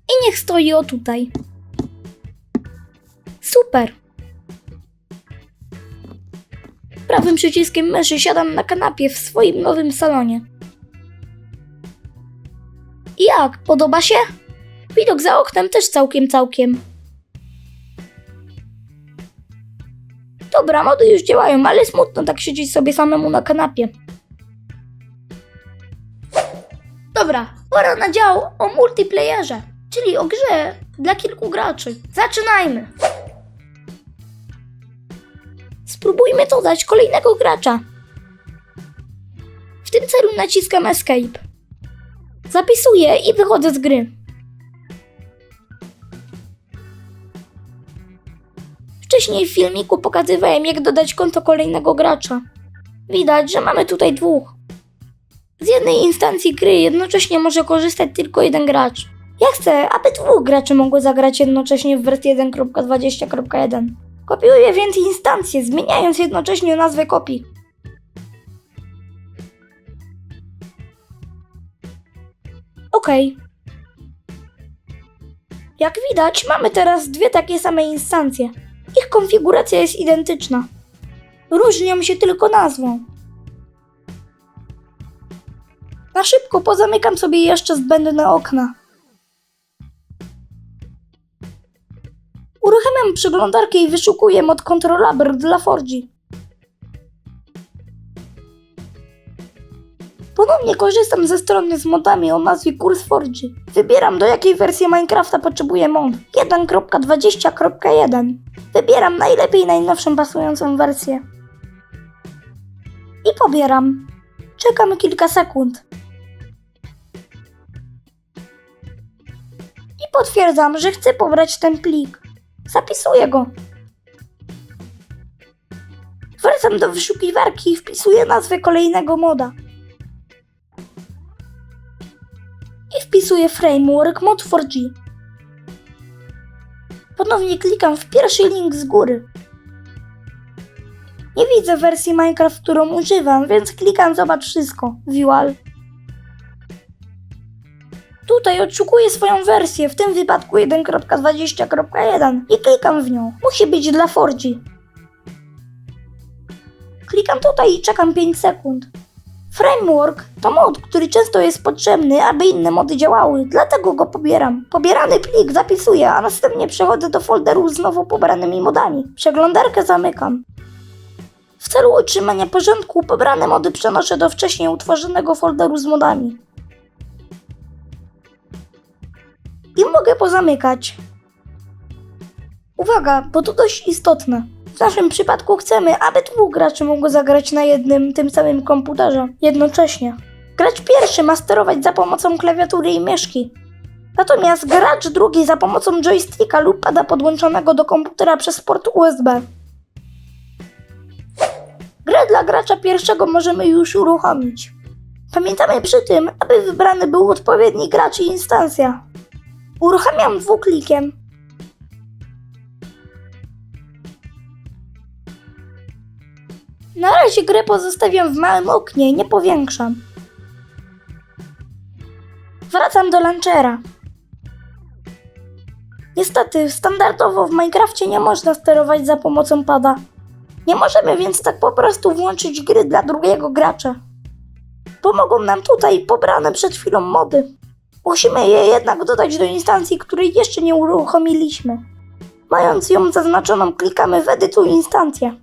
I niech stoi o tutaj. Super. Prawym przyciskiem myszy siadam na kanapie w swoim nowym salonie. Jak? Podoba się? Widok za oknem też całkiem. Dobra, mody już działają, ale smutno tak siedzieć sobie samemu na kanapie. Dobra, pora na dział o multiplayerze, czyli o grze dla kilku graczy. Zaczynajmy! Spróbujmy dodać kolejnego gracza. W tym celu naciskam Escape. Zapisuję i wychodzę z gry. Wcześniej w filmiku pokazywałem, jak dodać konto kolejnego gracza. Widać, że mamy tutaj dwóch. Z jednej instancji gry jednocześnie może korzystać tylko jeden gracz. Ja chcę, aby dwóch graczy mogło zagrać jednocześnie w wersji 1.20.1. Kopiuję więc instancję, zmieniając jednocześnie nazwę kopii. OK. Jak widać, mamy teraz dwie takie same instancje. Ich konfiguracja jest identyczna. Różnią się tylko nazwą. Na szybko pozamykam sobie jeszcze zbędne okna. Uruchamiam przeglądarkę i wyszukuję mod Controllable dla Forgi. Ponownie korzystam ze strony z modami o nazwie Kurs Forgi. Wybieram, do jakiej wersji Minecrafta potrzebuję mod. 1.20.1. Wybieram najnowszą pasującą wersję. I pobieram. Czekam kilka sekund. I potwierdzam, że chcę pobrać ten plik. Zapisuję go. Wracam do wyszukiwarki i wpisuję nazwę kolejnego moda. I wpisuję framework mod 4G. Ponownie klikam w pierwszy link z góry. Nie widzę wersji Minecraft, którą używam, więc klikam zobacz wszystko. View all. Tutaj odszukuję swoją wersję, w tym wypadku 1.20.1 i klikam w nią. Musi być dla Forgi. Klikam tutaj i czekam 5 sekund. Framework to mod, który często jest potrzebny, aby inne mody działały, dlatego go pobieram. Pobierany plik zapisuję, a następnie przechodzę do folderu z nowo pobranymi modami. Przeglądarkę zamykam. W celu utrzymania porządku pobrane mody przenoszę do wcześniej utworzonego folderu z modami. I mogę pozamykać. Uwaga, bo to dość istotne. W naszym przypadku chcemy, aby dwóch graczy mogło zagrać na jednym, tym samym komputerze, jednocześnie. Gracz pierwszy ma sterować za pomocą klawiatury i myszki. Natomiast gracz drugi za pomocą joysticka lub pada podłączonego do komputera przez port USB. Grę dla gracza pierwszego możemy już uruchomić. Pamiętamy przy tym, aby wybrany był odpowiedni gracz i instancja. Uruchamiam dwuklikiem. Na razie grę pozostawiam w małym oknie, nie powiększam. wracam do launchera. Niestety, standardowo w Minecrafcie nie można sterować za pomocą pada. Nie możemy więc tak po prostu włączyć gry dla drugiego gracza. Pomogą nam tutaj pobrane przed chwilą mody. Musimy je jednak dodać do instancji, której jeszcze nie uruchomiliśmy. Mając ją zaznaczoną, klikamy w edytuj instancję.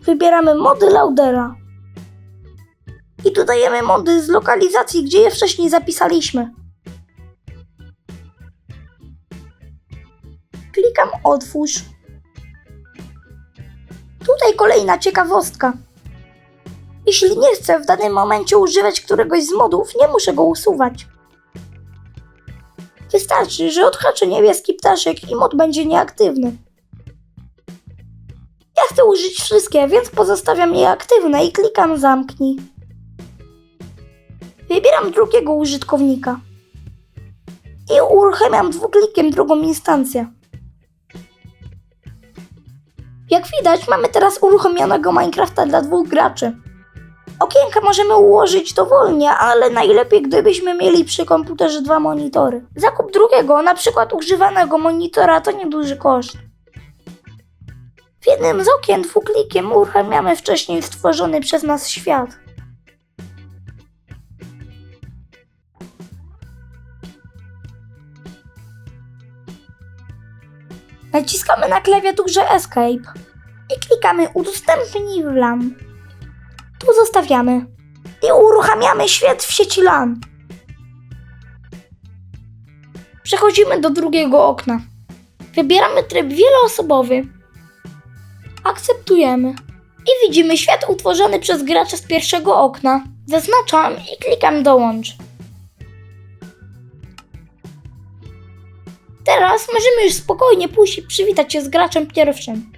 Wybieramy mody loadera. I dodajemy mody z lokalizacji, gdzie je wcześniej zapisaliśmy. Klikam otwórz. Tutaj kolejna ciekawostka. Jeśli nie chcę w danym momencie używać któregoś z modów, nie muszę go usuwać. Wystarczy, że odhaczę niebieski ptaszek i mod będzie nieaktywny. Ja chcę użyć wszystkie, więc pozostawiam je aktywne i klikam zamknij. Wybieram drugiego użytkownika. I uruchamiam dwuklikiem drugą instancję. Jak widać, mamy teraz uruchomionego Minecrafta dla 2 graczy. Okienka możemy ułożyć dowolnie, ale najlepiej gdybyśmy mieli przy komputerze 2 monitory. Zakup drugiego, na przykład używanego monitora, to nieduży koszt. W jednym z okien dwuklikiem uruchamiamy wcześniej stworzony przez nas świat. Naciskamy na klawiaturze Escape i klikamy udostępnij w LAN. Tu zostawiamy i uruchamiamy świat w sieci LAN. Przechodzimy do drugiego okna. Wybieramy tryb wieloosobowy. Akceptujemy i widzimy świat utworzony przez gracza z pierwszego okna. Zaznaczam i klikam dołącz. Teraz możemy już spokojnie pójść i przywitać się z graczem pierwszym.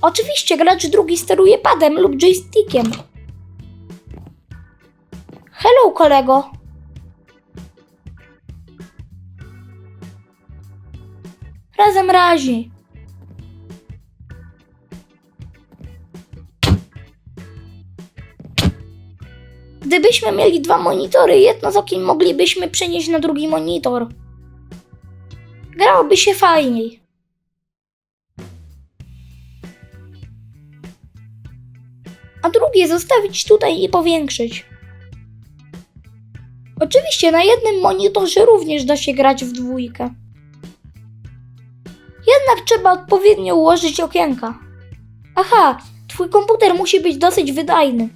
Oczywiście gracz drugi steruje padem lub joystickiem. Hello kolego. Razem razi. Gdybyśmy mieli 2 monitory, jedno z okien moglibyśmy przenieść na drugi monitor. Grałoby się fajniej. A drugie zostawić tutaj i powiększyć. Oczywiście na jednym monitorze również da się grać w 2. Jednak trzeba odpowiednio ułożyć okienka. Aha, twój komputer musi być dosyć wydajny.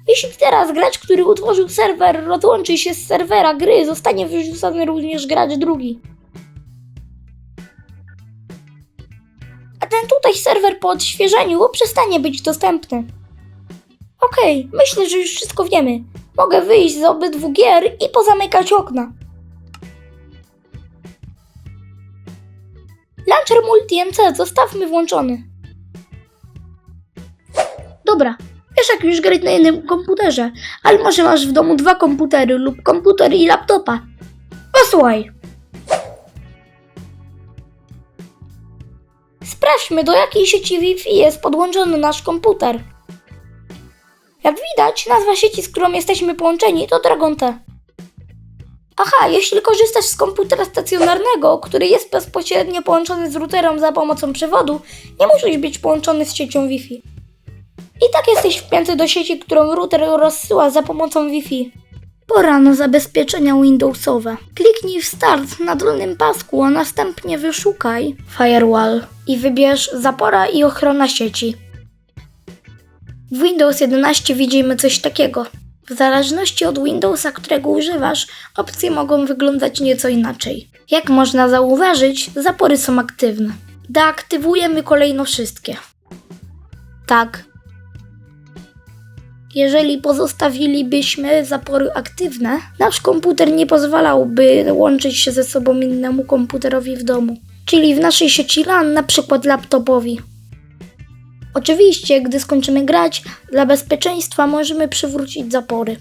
Jeśli teraz gracz, który utworzył serwer, rozłączy się z serwera gry, zostanie wyrzucony również gracz drugi. A ten tutaj serwer po odświeżeniu przestanie być dostępny. Okej, myślę, że już wszystko wiemy. Mogę wyjść z obydwu gier i pozamykać okna. Launcher Multi-MC zostawmy włączony. Dobra. Wiesz, jak już grać na jednym komputerze, ale może masz w domu 2 komputery lub komputer i laptopa. Posłuchaj. Sprawdźmy, do jakiej sieci Wi-Fi jest podłączony nasz komputer. Jak widać, nazwa sieci, z którą jesteśmy połączeni, to Dragon T. Aha, jeśli korzystasz z komputera stacjonarnego, który jest bezpośrednio połączony z routerem za pomocą przewodu, nie musisz być połączony z siecią Wi-Fi. I tak jesteś wpięty do sieci, którą router rozsyła za pomocą Wi-Fi. Pora na zabezpieczenia Windowsowe. Kliknij w Start na dolnym pasku, a następnie wyszukaj Firewall i wybierz Zapora i ochrona sieci. W Windows 11 widzimy coś takiego. W zależności od Windowsa, którego używasz, opcje mogą wyglądać nieco inaczej. Jak można zauważyć, zapory są aktywne. Deaktywujemy kolejno wszystkie. Tak. Jeżeli pozostawilibyśmy zapory aktywne, nasz komputer nie pozwalałby łączyć się ze sobą innemu komputerowi w domu, czyli w naszej sieci LAN, na przykład laptopowi. Oczywiście, gdy skończymy grać, dla bezpieczeństwa możemy przywrócić zapory.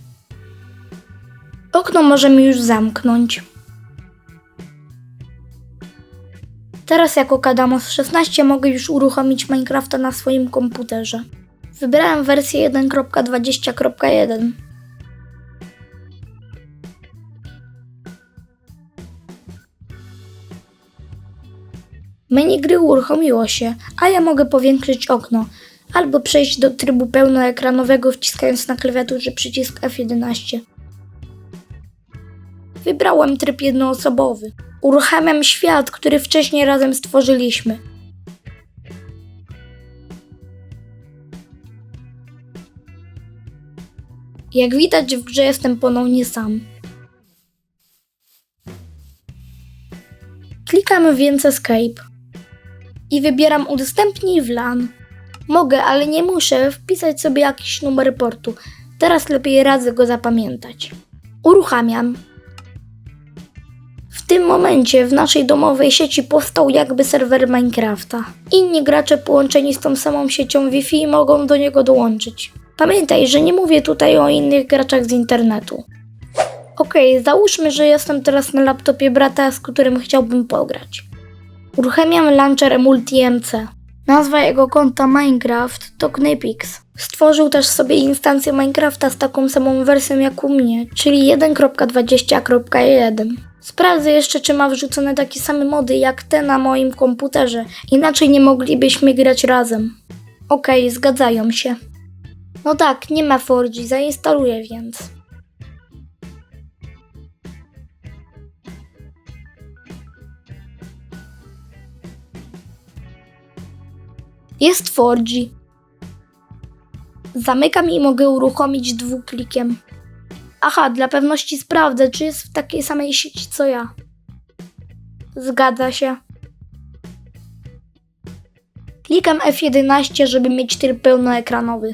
Okno możemy już zamknąć. Teraz jako Kadamos 16 mogę już uruchomić Minecrafta na swoim komputerze. Wybrałem wersję 1.20.1. Menu gry uruchomiło się, a ja mogę powiększyć okno, albo przejść do trybu pełnoekranowego wciskając na klawiaturze przycisk F11. Wybrałem tryb jednoosobowy. Uruchamiam świat, który wcześniej razem stworzyliśmy. Jak widać, w grze jestem ponownie sam. Klikam więc Escape i wybieram Udostępnij w LAN. Mogę, ale nie muszę wpisać sobie jakiś numer portu. Teraz lepiej radzę go zapamiętać. Uruchamiam. W tym momencie w naszej domowej sieci powstał jakby serwer Minecrafta. Inni gracze połączeni z tą samą siecią Wi-Fi mogą do niego dołączyć. Pamiętaj, że nie mówię tutaj o innych graczach z internetu. Okej, załóżmy, że jestem teraz na laptopie brata, z którym chciałbym pograć. Uruchamiam launcher Multi-MC. Nazwa jego konta Minecraft to Knypix. Stworzył też sobie instancję Minecrafta z taką samą wersją jak u mnie, czyli 1.20.1. Sprawdzę jeszcze, czy ma wrzucone takie same mody jak te na moim komputerze, inaczej nie moglibyśmy grać razem. Okej, zgadzają się. No tak, nie ma 4G, zainstaluję więc. Jest 4G. Zamykam i mogę uruchomić dwuklikiem. Aha, dla pewności sprawdzę, czy jest w takiej samej sieci co ja. Zgadza się. Klikam F11, żeby mieć tryb pełnoekranowy.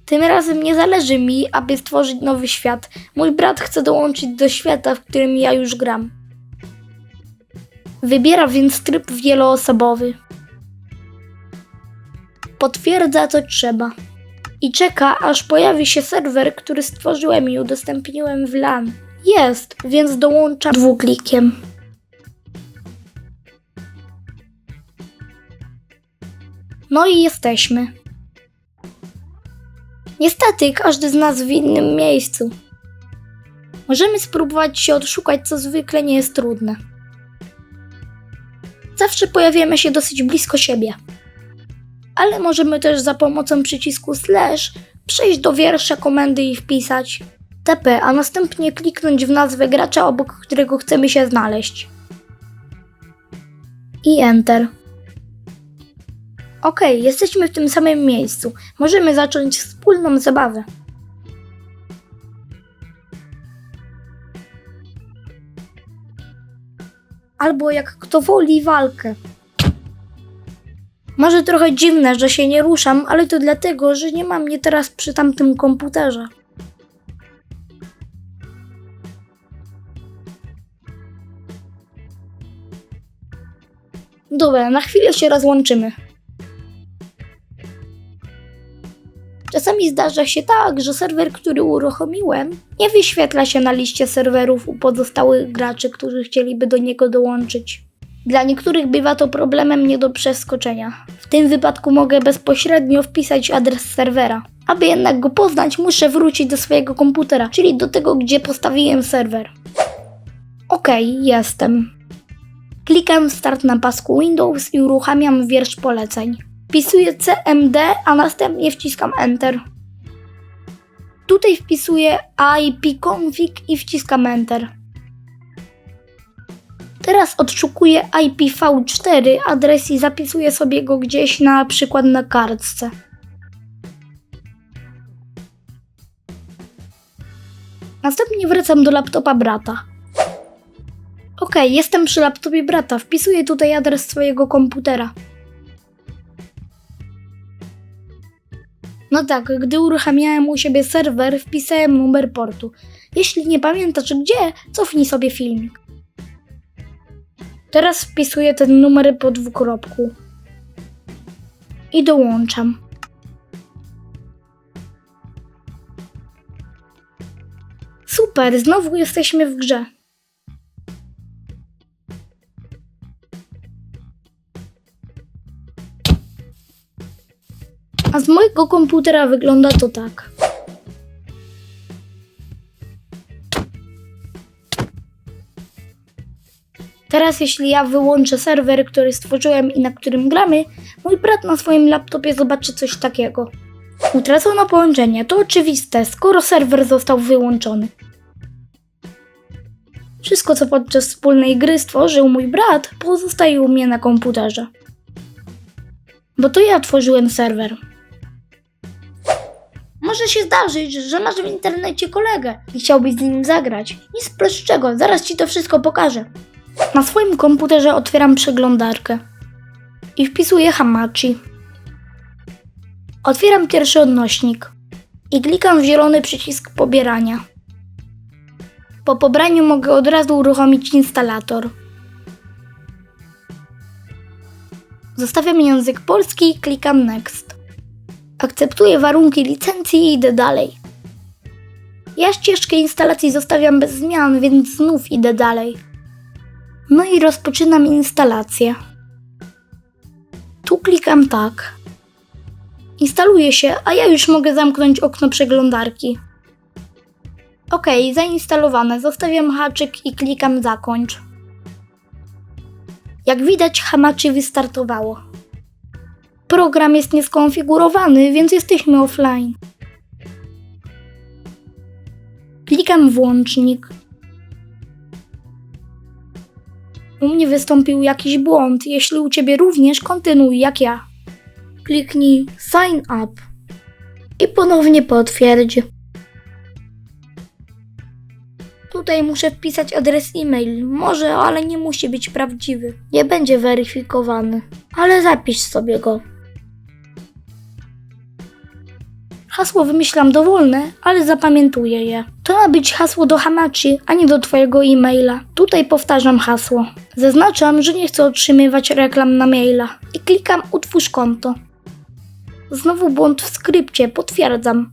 Tym razem nie zależy mi, aby stworzyć nowy świat. Mój brat chce dołączyć do świata, w którym ja już gram. Wybiera więc tryb wieloosobowy. Potwierdza, co trzeba. I czeka, aż pojawi się serwer, który stworzyłem i udostępniłem w LAN. Jest, więc dołączam dwuklikiem. No i jesteśmy. Niestety, każdy z nas w innym miejscu. Możemy spróbować się odszukać, co zwykle nie jest trudne. Zawsze pojawiamy się dosyć blisko siebie. Ale możemy też za pomocą przycisku slash przejść do wiersza komendy i wpisać TP, a następnie kliknąć w nazwę gracza, obok którego chcemy się znaleźć. I Enter. Okej, jesteśmy w tym samym miejscu. Możemy zacząć wspólną zabawę. Albo jak kto woli, walkę. Może trochę dziwne, że się nie ruszam, ale to dlatego, że nie mam mnie teraz przy tamtym komputerze. Dobra, na chwilę się rozłączymy. Czasami zdarza się tak, że serwer, który uruchomiłem, nie wyświetla się na liście serwerów u pozostałych graczy, którzy chcieliby do niego dołączyć. Dla niektórych bywa to problemem nie do przeskoczenia. W tym wypadku mogę bezpośrednio wpisać adres serwera. Aby jednak go poznać, muszę wrócić do swojego komputera, czyli do tego, gdzie postawiłem serwer. Okej, jestem. Klikam w Start na pasku Windows i uruchamiam wiersz poleceń. Wpisuję CMD, a następnie wciskam Enter. Tutaj wpisuję ipconfig i wciskam Enter. Teraz odszukuję IPv4 adres i zapisuję sobie go gdzieś na przykład na kartce. Następnie wracam do laptopa brata. Okej, jestem przy laptopie brata. Wpisuję tutaj adres swojego komputera. No tak, gdy uruchamiałem u siebie serwer, wpisałem numer portu. Jeśli nie pamiętasz gdzie, cofnij sobie filmik. Teraz wpisuję ten numer po dwukropku. I dołączam. Super, znowu jesteśmy w grze. A z mojego komputera wygląda to tak. Teraz jeśli ja wyłączę serwer, który stworzyłem i na którym gramy, mój brat na swoim laptopie zobaczy coś takiego. Utracono połączenie, to oczywiste, skoro serwer został wyłączony. Wszystko, co podczas wspólnej gry stworzył mój brat, pozostaje u mnie na komputerze. Bo to ja tworzyłem serwer. Może się zdarzyć, że masz w internecie kolegę i chciałbyś z nim zagrać. Nic prostszego, zaraz ci to wszystko pokażę. Na swoim komputerze otwieram przeglądarkę i wpisuję Hamachi. Otwieram pierwszy odnośnik i klikam w zielony przycisk pobierania. Po pobraniu mogę od razu uruchomić instalator. Zostawiam język polski i klikam Next. Akceptuję warunki licencji i idę dalej. Ja ścieżkę instalacji zostawiam bez zmian, więc znów idę dalej. No i rozpoczynam instalację. Tu klikam tak. Instaluje się, a ja już mogę zamknąć okno przeglądarki. OK, zainstalowane. Zostawiam haczyk i klikam zakończ. Jak widać, Hamachi wystartowało. Program jest nieskonfigurowany, więc jesteśmy offline. Klikam włącznik. U mnie wystąpił jakiś błąd. Jeśli u Ciebie również, kontynuuj jak ja. Kliknij Sign Up i ponownie potwierdź. Tutaj muszę wpisać adres e-mail. Może, ale nie musi być prawdziwy. Nie będzie weryfikowany. Ale zapisz sobie go. Hasło wymyślam dowolne, ale zapamiętuję je. To ma być hasło do Hamachi, a nie do Twojego e-maila. Tutaj powtarzam hasło. Zaznaczam, że nie chcę otrzymywać reklam na maila. I klikam Utwórz konto. Znowu błąd w skrypcie, potwierdzam.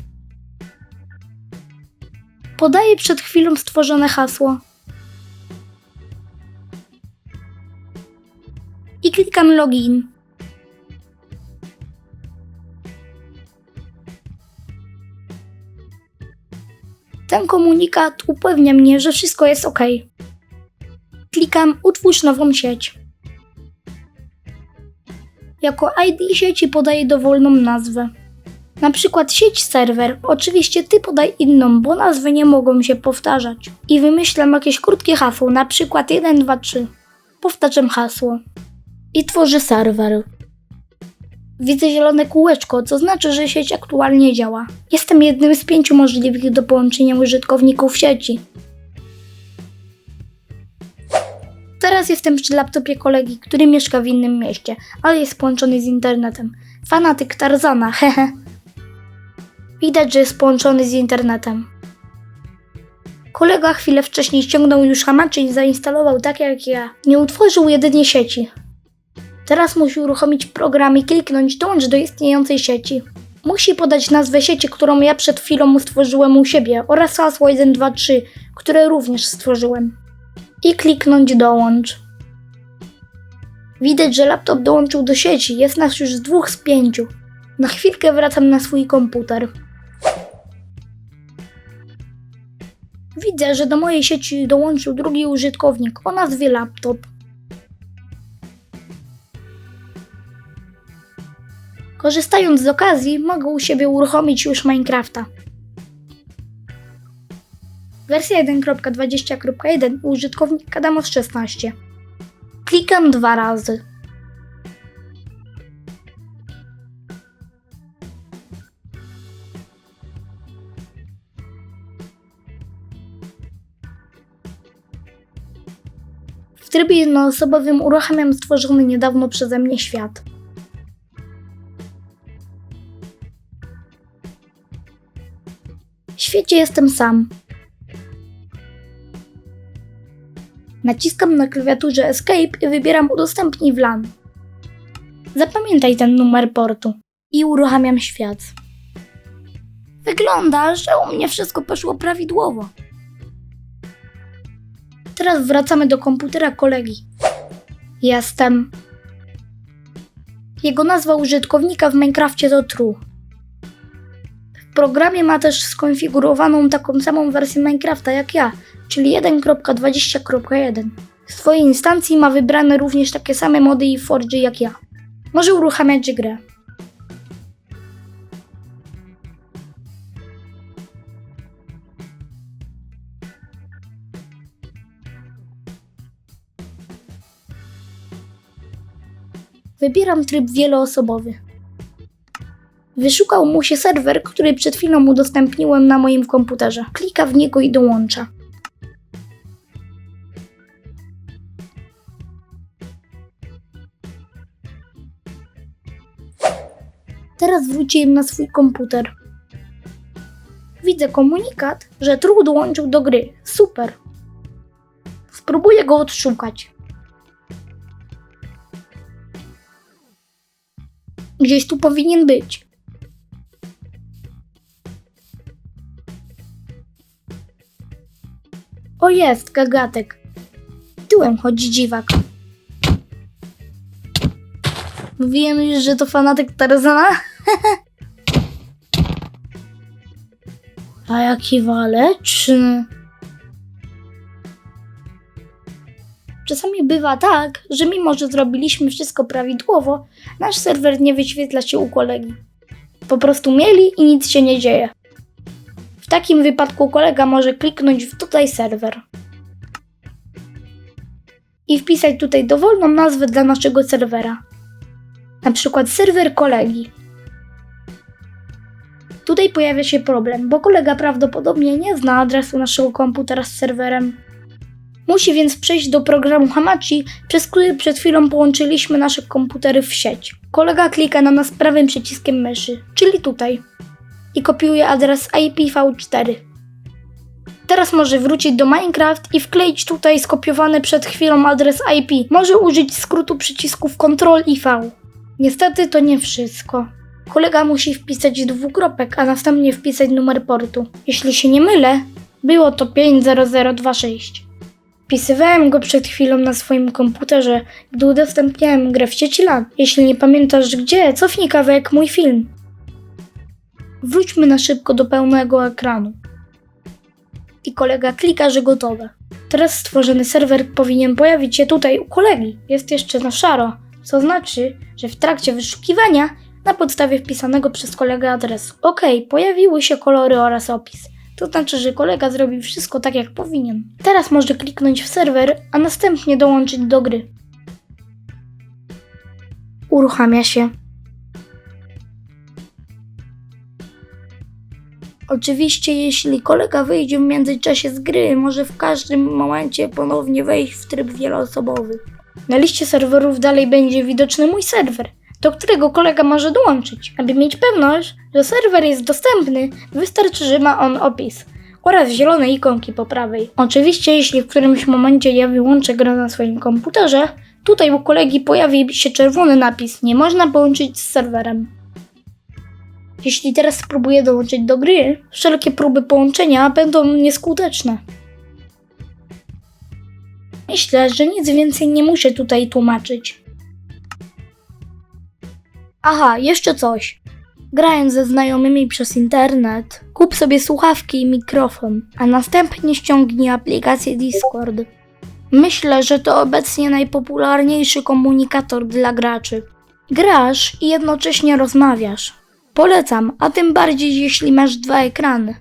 Podaję przed chwilą stworzone hasło. I klikam Login. Ten komunikat upewnia mnie, że wszystko jest OK. Klikam Utwórz nową sieć. Jako ID sieci podaję dowolną nazwę. Na przykład sieć serwer. Oczywiście Ty podaj inną, bo nazwy nie mogą się powtarzać. I wymyślam jakieś krótkie hasło, na przykład 1, 2, 3. Powtarzam hasło. I tworzę serwer. Widzę zielone kółeczko, co znaczy, że sieć aktualnie działa. Jestem jednym z 5 możliwych do połączenia użytkowników sieci. Teraz jestem przy laptopie kolegi, który mieszka w innym mieście, ale jest połączony z internetem. Fanatyk Tarzana, hehe. Widać, że jest połączony z internetem. Kolega chwilę wcześniej ściągnął już Hamachi i zainstalował tak jak ja. Nie utworzył jedynie sieci. Teraz musi uruchomić program i kliknąć Dołącz do istniejącej sieci. Musi podać nazwę sieci, którą ja przed chwilą stworzyłem u siebie oraz hasło 123, które również stworzyłem. I kliknąć Dołącz. Widać, że laptop dołączył do sieci, jest nas już z 2 z 5. Na chwilkę wracam na swój komputer. Widzę, że do mojej sieci dołączył drugi użytkownik o nazwie Laptop. Korzystając z okazji, mogę u siebie uruchomić już Minecrafta. Wersja 1.20.1 i użytkownik Kadamos16. Klikam 2 razy. W trybie jednoosobowym uruchamiam stworzony niedawno przeze mnie świat. W świecie jestem sam. Naciskam na klawiaturze Escape i wybieram Udostępnij w LAN. Zapamiętaj ten numer portu. I uruchamiam świat. Wygląda, że u mnie wszystko poszło prawidłowo. Teraz wracamy do komputera kolegi. Jestem. Jego nazwa użytkownika w Minecrafcie to True. W programie ma też skonfigurowaną taką samą wersję Minecrafta jak ja, czyli 1.20.1. W swojej instancji ma wybrane również takie same mody i forge jak ja. Może uruchamiać grę. Wybieram tryb wieloosobowy. Wyszukał mu się serwer, który przed chwilą udostępniłem na moim komputerze. Klika w niego i dołącza. Teraz wróciłem na swój komputer. Widzę komunikat, że True dołączył do gry. Super. Spróbuję go odszukać. Gdzieś tu powinien być. O jest, gagatek. Tyłem chodzi dziwak. Mówiłem już, że to fanatyk Tarzana? A jaki waleczny. Czasami bywa tak, że mimo, że zrobiliśmy wszystko prawidłowo, nasz serwer nie wyświetla się u kolegi. Po prostu mieli i nic się nie dzieje. W takim wypadku kolega może kliknąć w tutaj serwer i wpisać tutaj dowolną nazwę dla naszego serwera. Na przykład serwer kolegi. Tutaj pojawia się problem, bo kolega prawdopodobnie nie zna adresu naszego komputera z serwerem. Musi więc przejść do programu Hamachi, przez który przed chwilą połączyliśmy nasze komputery w sieć. Kolega klika na nas prawym przyciskiem myszy, czyli tutaj, i kopiuje adres IPv4. Teraz może wrócić do Minecraft i wkleić tutaj skopiowany przed chwilą adres IP. Może użyć skrótu przycisków Ctrl i V. Niestety to nie wszystko. Kolega musi wpisać dwukropek, a następnie wpisać numer portu. Jeśli się nie mylę, było to 50026. Wpisywałem go przed chwilą na swoim komputerze, gdy udostępniałem grę w sieci LAN. Jeśli nie pamiętasz gdzie, cofnij kawałek mój film. Wróćmy na szybko do pełnego ekranu. I kolega klika, że gotowe. Teraz stworzony serwer powinien pojawić się tutaj u kolegi. Jest jeszcze na szaro, co znaczy, że w trakcie wyszukiwania na podstawie wpisanego przez kolegę adresu. OK, pojawiły się kolory oraz opis. To znaczy, że kolega zrobił wszystko tak jak powinien. Teraz może kliknąć w serwer, a następnie dołączyć do gry. Uruchamia się. Oczywiście, jeśli kolega wyjdzie w międzyczasie z gry, może w każdym momencie ponownie wejść w tryb wieloosobowy. Na liście serwerów dalej będzie widoczny mój serwer, do którego kolega może dołączyć. Aby mieć pewność, że serwer jest dostępny, wystarczy, że ma on opis oraz zielone ikonki po prawej. Oczywiście, jeśli w którymś momencie ja wyłączę grę na swoim komputerze, tutaj u kolegi pojawi się czerwony napis: nie można połączyć z serwerem. Jeśli teraz spróbuję dołączyć do gry, wszelkie próby połączenia będą nieskuteczne. Myślę, że nic więcej nie muszę tutaj tłumaczyć. Aha, jeszcze coś. Grając ze znajomymi przez internet, kup sobie słuchawki i mikrofon, a następnie ściągnij aplikację Discord. Myślę, że to obecnie najpopularniejszy komunikator dla graczy. Grasz i jednocześnie rozmawiasz. Polecam, a tym bardziej jeśli masz 2 ekrany.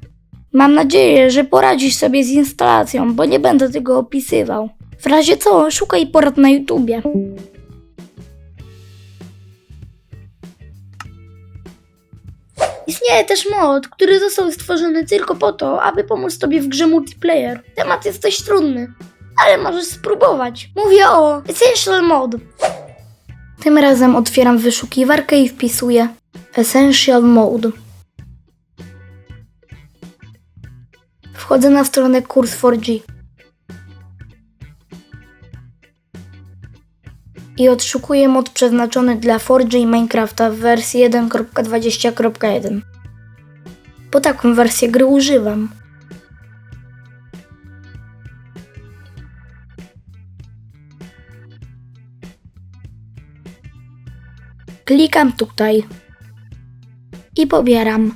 Mam nadzieję, że poradzisz sobie z instalacją, bo nie będę tego opisywał. W razie co, szukaj porad na YouTubie. Istnieje też mod, który został stworzony tylko po to, aby pomóc tobie w grze multiplayer. Temat jest dość trudny, ale możesz spróbować. Mówię o Essential Mode. Tym razem otwieram wyszukiwarkę i wpisuję Essential Mode. Wchodzę na stronę Course4G i odszukuję mod przeznaczony dla Forge i Minecrafta w wersji 1.20.1. Bo taką wersję gry używam. Klikam tutaj i pobieram.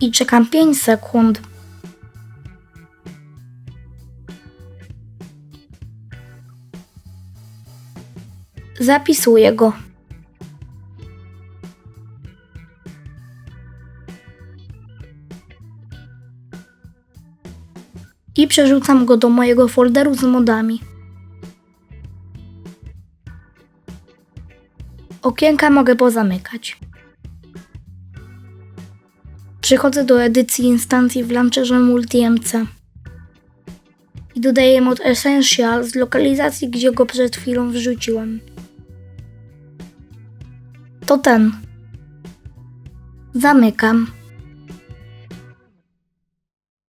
I czekam 5 sekund. Zapisuję go. I przerzucam go do mojego folderu z modami. Okienka mogę pozamykać. Przechodzę do edycji instancji w launcherze Multi-MC. I dodaję mod Essential z lokalizacji, gdzie go przed chwilą wrzuciłem. To ten. Zamykam.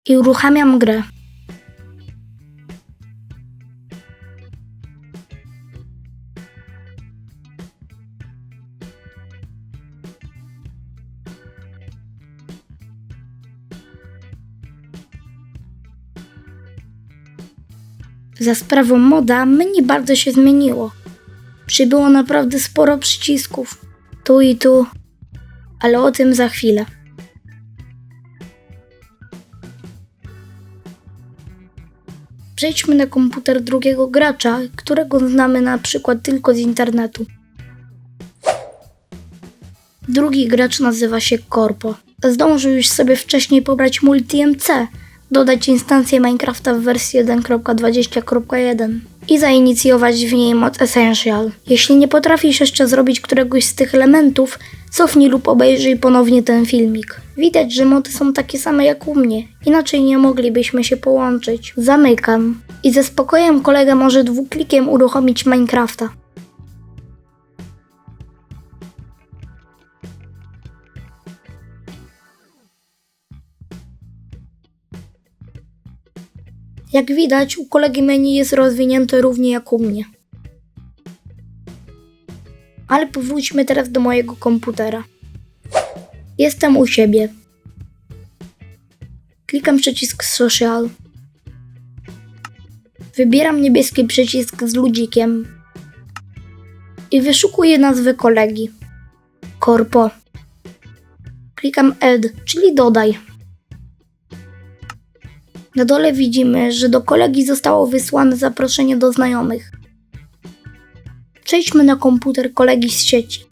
I uruchamiam grę. Za sprawą moda menu bardzo się zmieniło. Przybyło naprawdę sporo przycisków. Tu i tu. Ale o tym za chwilę. Przejdźmy na komputer drugiego gracza, którego znamy na przykład tylko z internetu. Drugi gracz nazywa się Corpo. Zdążył już sobie wcześniej pobrać Multi-MC, dodać instancję Minecrafta w wersji 1.20.1 i zainicjować w niej mod Essential. Jeśli nie potrafisz jeszcze zrobić któregoś z tych elementów, cofnij lub obejrzyj ponownie ten filmik. Widać, że mody są takie same jak u mnie, inaczej nie moglibyśmy się połączyć. Zamykam i ze spokojem kolega może dwuklikiem uruchomić Minecrafta. Jak widać, u kolegi menu jest rozwinięte równie jak u mnie. Ale powróćmy teraz do mojego komputera. Jestem u siebie. Klikam przycisk Social. Wybieram niebieski przycisk z ludzikiem. I wyszukuję nazwę kolegi. Corpo. Klikam Add, czyli dodaj. Na dole widzimy, że do kolegi zostało wysłane zaproszenie do znajomych. Przejdźmy na komputer kolegi z sieci.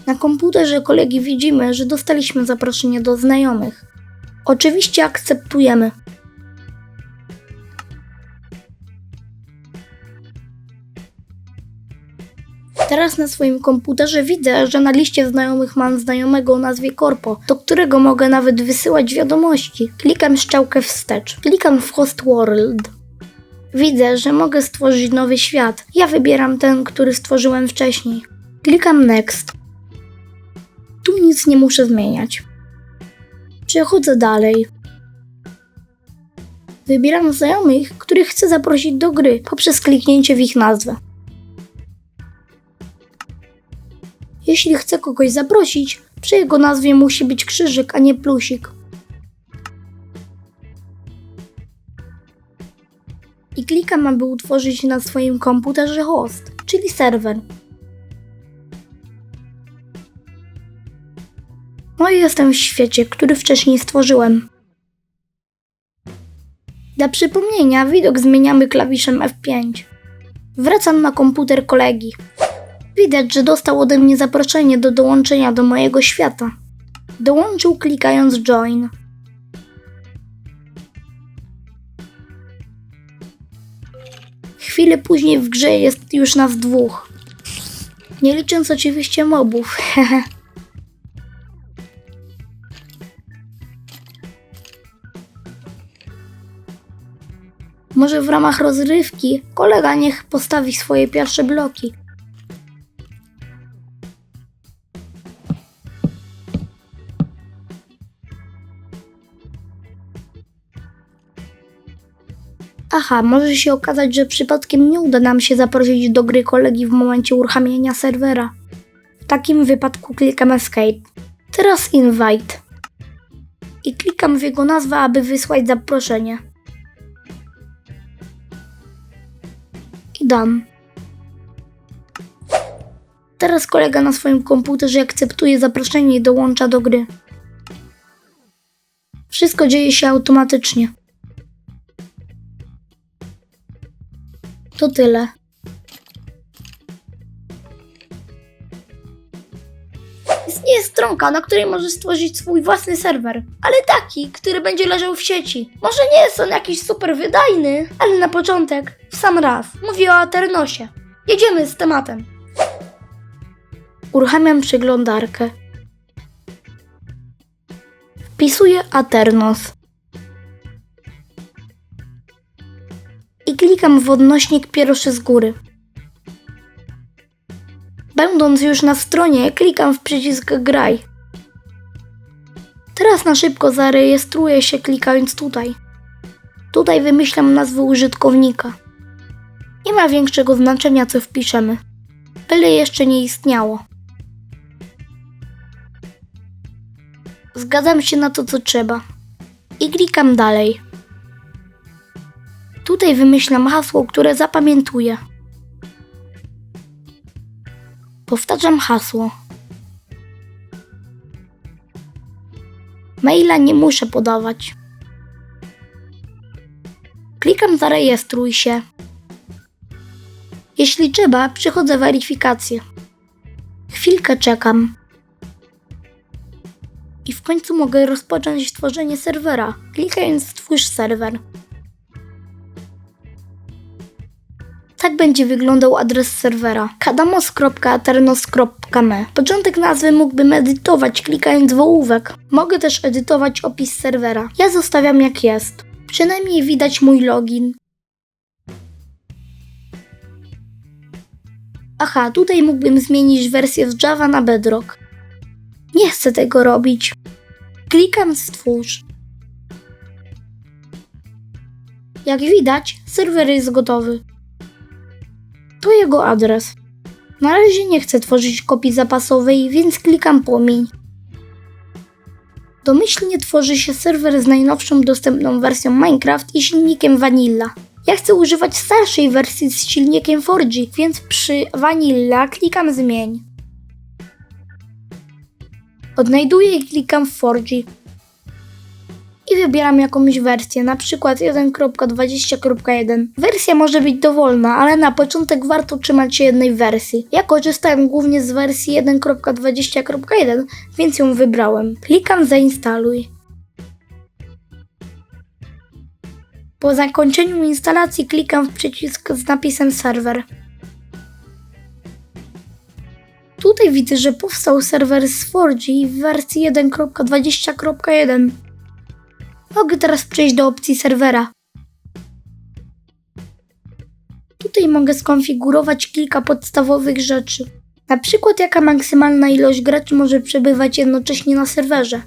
Na komputerze kolegi widzimy, że dostaliśmy zaproszenie do znajomych. Oczywiście akceptujemy. Teraz na swoim komputerze widzę, że na liście znajomych mam znajomego o nazwie Corpo, do którego mogę nawet wysyłać wiadomości. Klikam strzałkę wstecz. Klikam w Host World. Widzę, że mogę stworzyć nowy świat. Ja wybieram ten, który stworzyłem wcześniej. Klikam Next. Tu nic nie muszę zmieniać. Przechodzę dalej. Wybieram znajomych, których chcę zaprosić do gry poprzez kliknięcie w ich nazwę. Jeśli chcę kogoś zaprosić, przy jego nazwie musi być krzyżyk, a nie plusik. I klikam, aby utworzyć na swoim komputerze host, czyli serwer. No i jestem w świecie, który wcześniej stworzyłem. Dla przypomnienia, widok zmieniamy klawiszem F5. Wracam na komputer kolegi. Widać, że dostał ode mnie zaproszenie do dołączenia do mojego świata. Dołączył klikając Join. Chwilę później w grze jest już nas dwóch. Nie licząc oczywiście mobów. Może w ramach rozrywki kolega niech postawi swoje pierwsze bloki. Aha, może się okazać, że przypadkiem nie uda nam się zaprosić do gry kolegi w momencie uruchamiania serwera. W takim wypadku klikam Escape. Teraz Invite. I klikam w jego nazwę, aby wysłać zaproszenie. I dam. Teraz kolega na swoim komputerze akceptuje zaproszenie i dołącza do gry. Wszystko dzieje się automatycznie. To tyle. Istnieje stronka, na której możesz stworzyć swój własny serwer, ale taki, który będzie leżał w sieci. Może nie jest on jakiś super wydajny, ale na początek, w sam raz, mówię o Aternosie. Jedziemy z tematem. Uruchamiam przeglądarkę. Wpisuję Aternos. I klikam w odnośnik pierwszy z góry. Będąc już na stronie, klikam w przycisk Graj. Teraz na szybko zarejestruję się klikając tutaj. Tutaj wymyślam nazwę użytkownika. Nie ma większego znaczenia, co wpiszemy. Byle jeszcze nie istniało. Zgadzam się na to, co trzeba. I klikam dalej. Tutaj wymyślam hasło, które zapamiętuję. Powtarzam hasło. Maila nie muszę podawać. Klikam zarejestruj się. Jeśli trzeba, przechodzę weryfikację. Chwilkę czekam. I w końcu mogę rozpocząć tworzenie serwera, klikając Stwórz serwer. Tak będzie wyglądał adres serwera: kadamos.aternos.me. Początek nazwy mógłbym edytować klikając w ołówek. Mogę też edytować opis serwera. Ja zostawiam jak jest. Przynajmniej widać mój login. Aha, tutaj mógłbym zmienić wersję z Java na Bedrock. Nie chcę tego robić. Klikam Stwórz. Jak widać, serwer jest gotowy. To jego adres. Na razie nie chcę tworzyć kopii zapasowej, więc klikam Pomiń. Domyślnie tworzy się serwer z najnowszą dostępną wersją Minecraft i silnikiem Vanilla. Ja chcę używać starszej wersji z silnikiem 4G, więc przy Vanilla klikam Zmień. Odnajduję i klikam w 4G. I wybieram jakąś wersję, na przykład 1.20.1. Wersja może być dowolna, ale na początek warto trzymać się jednej wersji. Ja korzystałem głównie z wersji 1.20.1, więc ją wybrałem. Klikam Zainstaluj. Po zakończeniu instalacji klikam w przycisk z napisem Serwer. Tutaj widzę, że powstał serwer z 4G w wersji 1.20.1. Mogę teraz przejść do opcji serwera. Tutaj mogę skonfigurować kilka podstawowych rzeczy. Na przykład jaka maksymalna ilość graczy może przebywać jednocześnie na serwerze.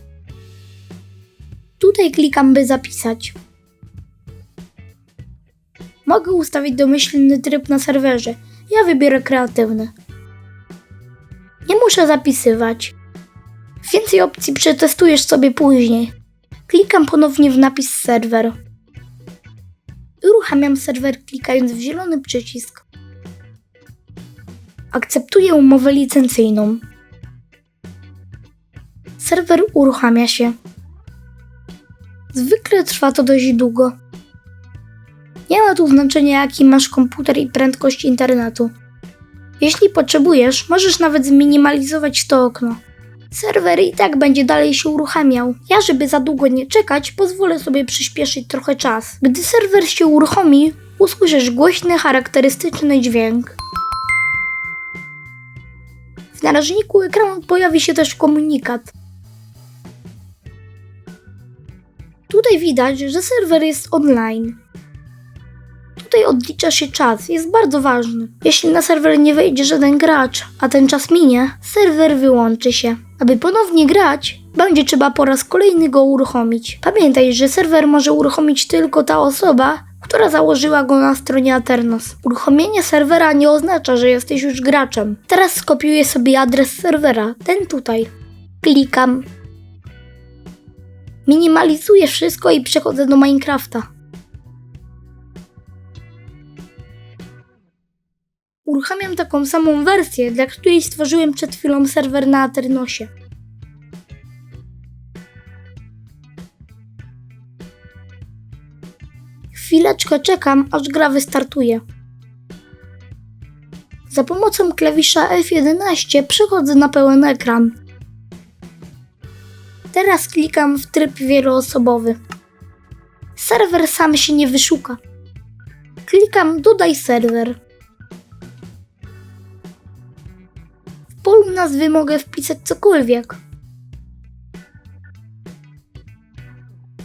Tutaj klikam, by zapisać. Mogę ustawić domyślny tryb na serwerze. Ja wybiorę kreatywny. Nie muszę zapisywać. Więcej opcji przetestujesz sobie później. Klikam ponownie w napis serwer. Uruchamiam serwer klikając w zielony przycisk. Akceptuję umowę licencyjną. Serwer uruchamia się. Zwykle trwa to dość długo. Nie ma tu znaczenia, jaki masz komputer i prędkość internetu. Jeśli potrzebujesz, możesz nawet zminimalizować to okno. Serwer i tak będzie dalej się uruchamiał. Ja, żeby za długo nie czekać, pozwolę sobie przyspieszyć trochę czas. Gdy serwer się uruchomi, usłyszysz głośny, charakterystyczny dźwięk. W narożniku ekranu pojawi się też komunikat. Tutaj widać, że serwer jest online. Tutaj odlicza się czas, jest bardzo ważny. Jeśli na serwer nie wejdzie żaden gracz, a ten czas minie, serwer wyłączy się. Aby ponownie grać, będzie trzeba po raz kolejny go uruchomić. Pamiętaj, że serwer może uruchomić tylko ta osoba, która założyła go na stronie Aternos. Uruchomienie serwera nie oznacza, że jesteś już graczem. Teraz skopiuję sobie adres serwera, ten tutaj. Klikam. Minimalizuję wszystko i przechodzę do Minecrafta. Uruchamiam taką samą wersję, dla której stworzyłem przed chwilą serwer na Aternosie. Chwileczkę czekam, aż gra wystartuje. Za pomocą klawisza F11 przechodzę na pełen ekran. Teraz klikam w tryb wieloosobowy. Serwer sam się nie wyszuka. Klikam Dodaj serwer. W polu nazwy mogę wpisać cokolwiek.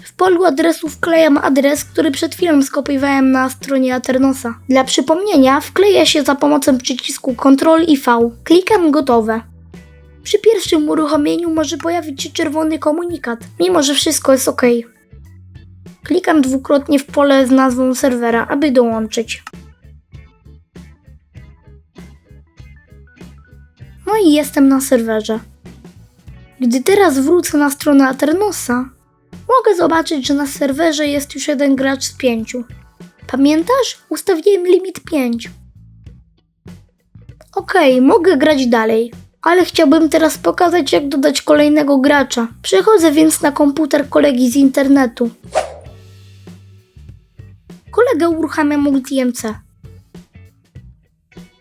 W polu adresu wklejam adres, który przed chwilą skopiowałem na stronie Aternosa. Dla przypomnienia wkleja się za pomocą przycisku Ctrl i V. Klikam Gotowe. Przy pierwszym uruchomieniu może pojawić się czerwony komunikat, mimo że wszystko jest OK. Klikam dwukrotnie w pole z nazwą serwera, aby dołączyć. No i jestem na serwerze. Gdy teraz wrócę na stronę Aternosa, mogę zobaczyć, że na serwerze jest już jeden gracz z 5. Pamiętasz? Ustawiłem limit 5. Okej, mogę grać dalej, ale chciałbym teraz pokazać, jak dodać kolejnego gracza. Przechodzę więc na komputer kolegi z internetu. Kolega uruchamia MultiMC.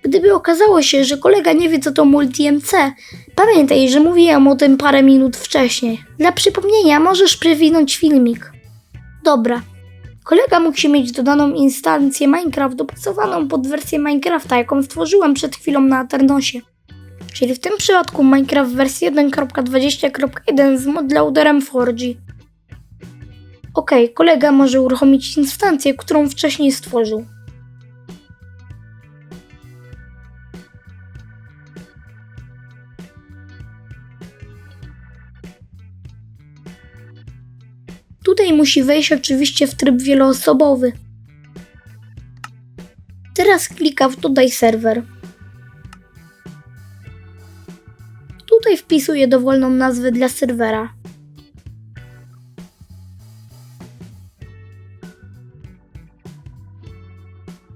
Gdyby okazało się, że kolega nie wie, co to MultiMC, pamiętaj, że mówiłem o tym parę minut wcześniej. Dla przypomnienia możesz przewinąć filmik. Dobra. Kolega musi mieć dodaną instancję Minecraft dopasowaną pod wersję Minecrafta, jaką stworzyłem przed chwilą na Aternosie. Czyli w tym przypadku Minecraft wersji 1.20.1 z modloaderem Forge. Kolega może uruchomić instancję, którą wcześniej stworzył. Tutaj musi wejść oczywiście w tryb wieloosobowy. Teraz klika w Dodaj serwer. Tutaj wpisuję dowolną nazwę dla serwera.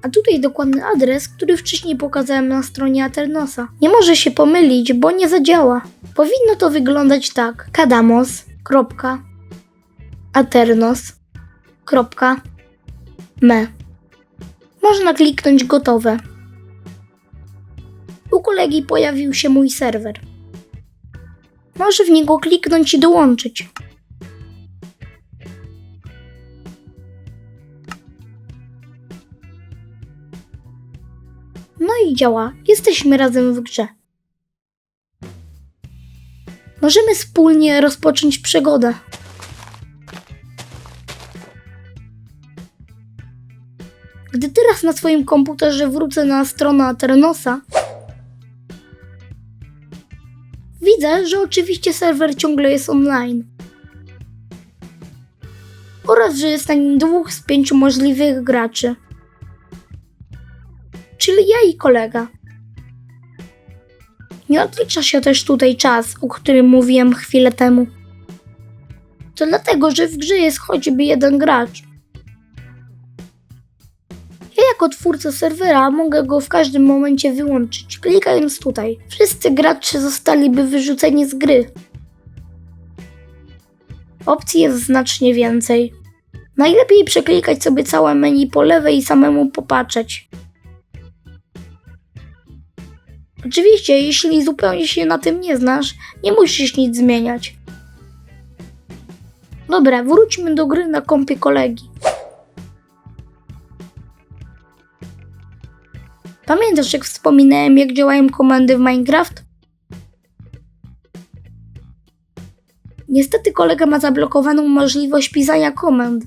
A tutaj dokładny adres, który wcześniej pokazałem na stronie Aternosa. Nie może się pomylić, bo nie zadziała. Powinno to wyglądać tak. kadamos.aternos.me. Można kliknąć Gotowe. U kolegi pojawił się mój serwer. Może w niego kliknąć i dołączyć. No i działa. Jesteśmy razem w grze. Możemy wspólnie rozpocząć przygodę. Gdy teraz na swoim komputerze wrócę na stronę Aternosa, widzę, że oczywiście serwer ciągle jest online. Oraz, że jest na nim 2 z 5 możliwych graczy. Czyli ja i kolega. Nie odlicza się też tutaj czas, o którym mówiłem chwilę temu. To dlatego, że w grze jest choćby jeden gracz. Ja jako twórca serwera mogę go w każdym momencie wyłączyć, klikając tutaj. Wszyscy gracze zostaliby wyrzuceni z gry. Opcji jest znacznie więcej. Najlepiej przeklikać sobie całe menu po lewej i samemu popatrzeć. Oczywiście, jeśli zupełnie się na tym nie znasz, nie musisz nic zmieniać. Dobra, wróćmy do gry na kompie kolegi. Pamiętasz, jak wspominałem, jak działają komendy w Minecraft? Niestety kolega ma zablokowaną możliwość pisania komend.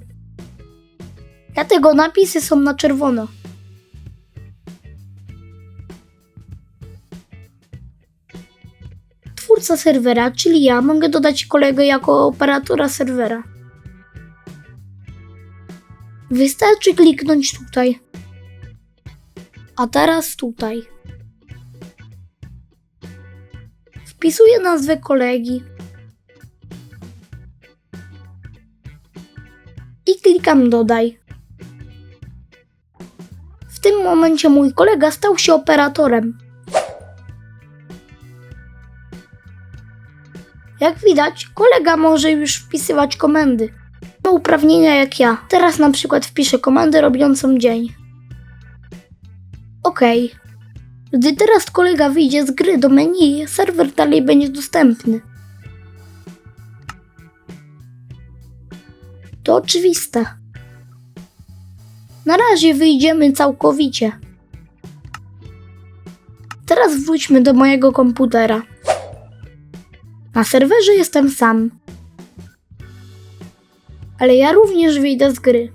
Dlatego napisy są na czerwono. Twórca serwera, czyli ja, mogę dodać kolegę jako operatora serwera. Wystarczy kliknąć tutaj. A teraz tutaj. Wpisuję nazwę kolegi. I klikam dodaj. W tym tym momencie mój kolega stał się operatorem. Jak widać, kolega może już wpisywać komendy. Ma uprawnienia jak ja. Teraz na przykład wpiszę komendę robiącą dzień. OK. Gdy teraz kolega wyjdzie z gry do menu, serwer dalej będzie dostępny. To oczywiste. Na razie wyjdziemy całkowicie. Teraz wróćmy do mojego komputera. Na serwerze jestem sam. Ale ja również wyjdę z gry.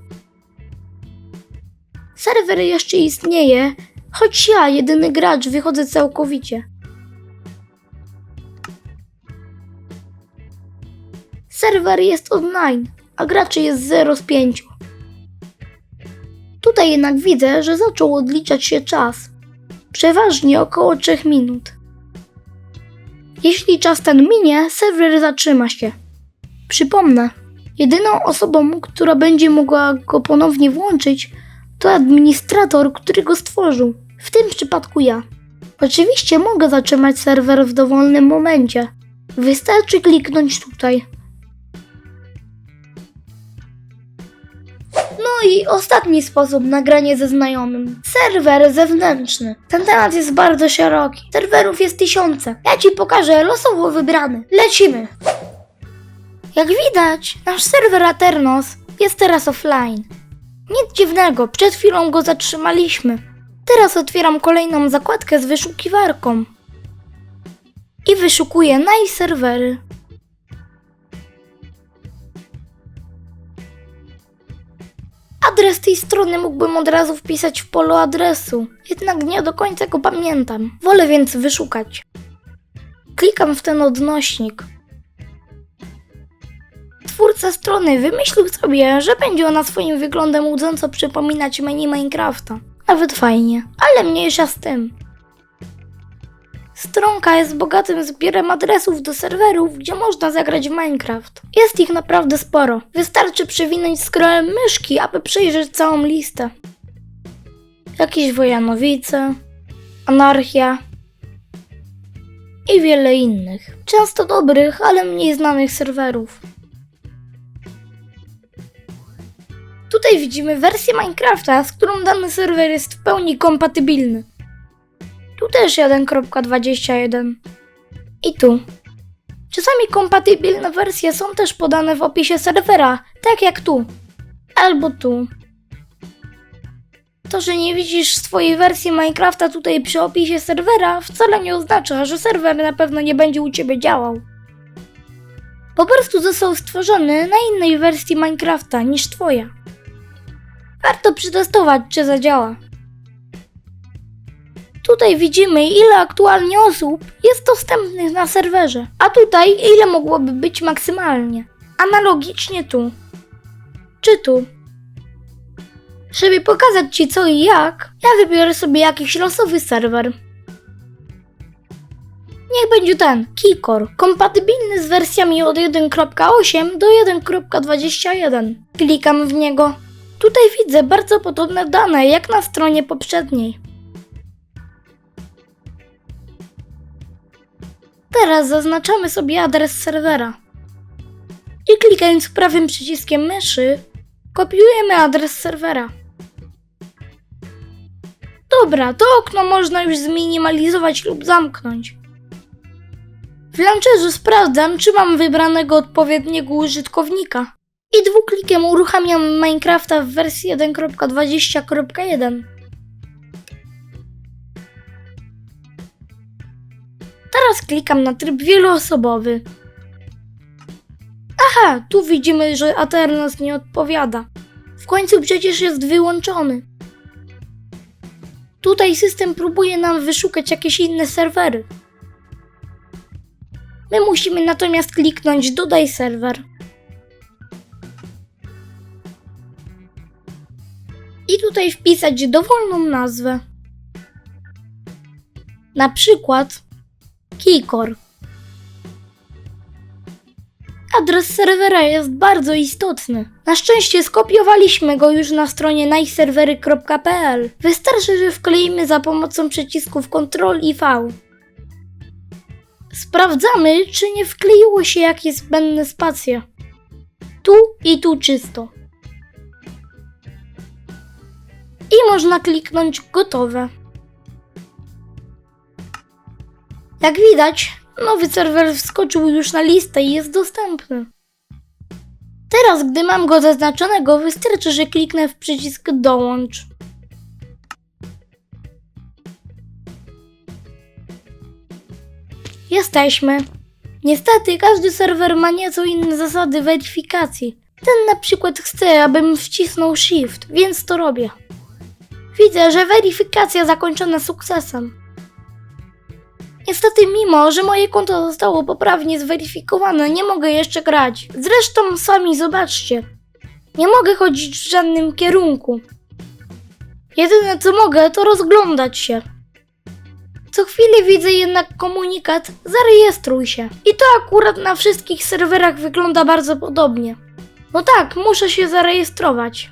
Serwer jeszcze istnieje, choć ja, jedyny gracz, wychodzę całkowicie. Serwer jest online, a graczy jest 0 z 5. Tutaj jednak widzę, że zaczął odliczać się czas. Przeważnie około 3 minut. Jeśli czas ten minie, serwer zatrzyma się. Przypomnę, jedyną osobą, która będzie mogła go ponownie włączyć, to administrator, który go stworzył. W tym przypadku ja. Oczywiście mogę zatrzymać serwer w dowolnym momencie. Wystarczy kliknąć tutaj. No i ostatni sposób na granie ze znajomym. Serwer zewnętrzny. Ten temat jest bardzo szeroki. Serwerów jest tysiące. Ja ci pokażę losowo wybrany. Lecimy! Jak widać, nasz serwer Aternos jest teraz offline. Nic dziwnego, przed chwilą go zatrzymaliśmy. Teraz otwieram kolejną zakładkę z wyszukiwarką. I wyszukuję nice serwery. Adres tej strony mógłbym od razu wpisać w polu adresu, jednak nie do końca go pamiętam. Wolę więc wyszukać. Klikam w ten odnośnik. Twórca strony wymyślił sobie, że będzie ona swoim wyglądem łudząco przypominać menu Minecrafta. Nawet fajnie, ale mniejsza z tym. Stronka jest bogatym zbiorem adresów do serwerów, gdzie można zagrać w Minecraft. Jest ich naprawdę sporo. Wystarczy przewinąć scrollem myszki, aby przejrzeć całą listę. Jakieś Wojanowice, Anarchia i wiele innych. Często dobrych, ale mniej znanych serwerów. Tutaj widzimy wersję Minecrafta, z którą dany serwer jest w pełni kompatybilny. Tu też 1.21. I tu. Czasami kompatybilne wersje są też podane w opisie serwera, tak jak tu. Albo tu. To, że nie widzisz swojej wersji Minecrafta tutaj przy opisie serwera, wcale nie oznacza, że serwer na pewno nie będzie u ciebie działał. Po prostu został stworzony na innej wersji Minecrafta niż twoja. Warto przetestować, czy zadziała. Tutaj widzimy, ile aktualnie osób jest dostępnych na serwerze, a tutaj ile mogłoby być maksymalnie. Analogicznie tu. Czy tu. Żeby pokazać ci co i jak, ja wybiorę sobie jakiś losowy serwer. Niech będzie ten, Keycore, kompatybilny z wersjami od 1.8 do 1.21. Klikam w niego. Tutaj widzę bardzo podobne dane jak na stronie poprzedniej. Teraz zaznaczamy sobie adres serwera. I klikając prawym przyciskiem myszy, kopiujemy adres serwera. Dobra, to okno można już zminimalizować lub zamknąć. W launcherze sprawdzam, czy mam wybranego odpowiedniego użytkownika. I dwuklikiem uruchamiam Minecrafta w wersji 1.20.1. Teraz klikam na tryb wieloosobowy. Aha, tu widzimy, że Aternos nie odpowiada. W końcu przecież jest wyłączony. Tutaj system próbuje nam wyszukać jakieś inne serwery. My musimy natomiast kliknąć dodaj serwer. I tutaj wpisać dowolną nazwę. Na przykład Keycore. Adres serwera jest bardzo istotny. Na szczęście skopiowaliśmy go już na stronie najserwery.pl. Wystarczy, że wkleimy za pomocą przycisków Ctrl i V. Sprawdzamy, czy nie wkleiło się jakieś zbędne spacje. Tu i tu czysto. I można kliknąć gotowe. Jak widać, nowy serwer wskoczył już na listę i jest dostępny. Teraz, gdy mam go zaznaczonego, wystarczy, że kliknę w przycisk dołącz. Jesteśmy. Niestety każdy serwer ma nieco inne zasady weryfikacji. Ten na przykład chce, abym wcisnął Shift, więc to robię. Widzę, że weryfikacja zakończona sukcesem. Niestety mimo, że moje konto zostało poprawnie zweryfikowane, nie mogę jeszcze grać. Zresztą sami zobaczcie. Nie mogę chodzić w żadnym kierunku. Jedyne co mogę, to rozglądać się. Co chwilę widzę jednak komunikat zarejestruj się. I to akurat na wszystkich serwerach wygląda bardzo podobnie. No tak, muszę się zarejestrować.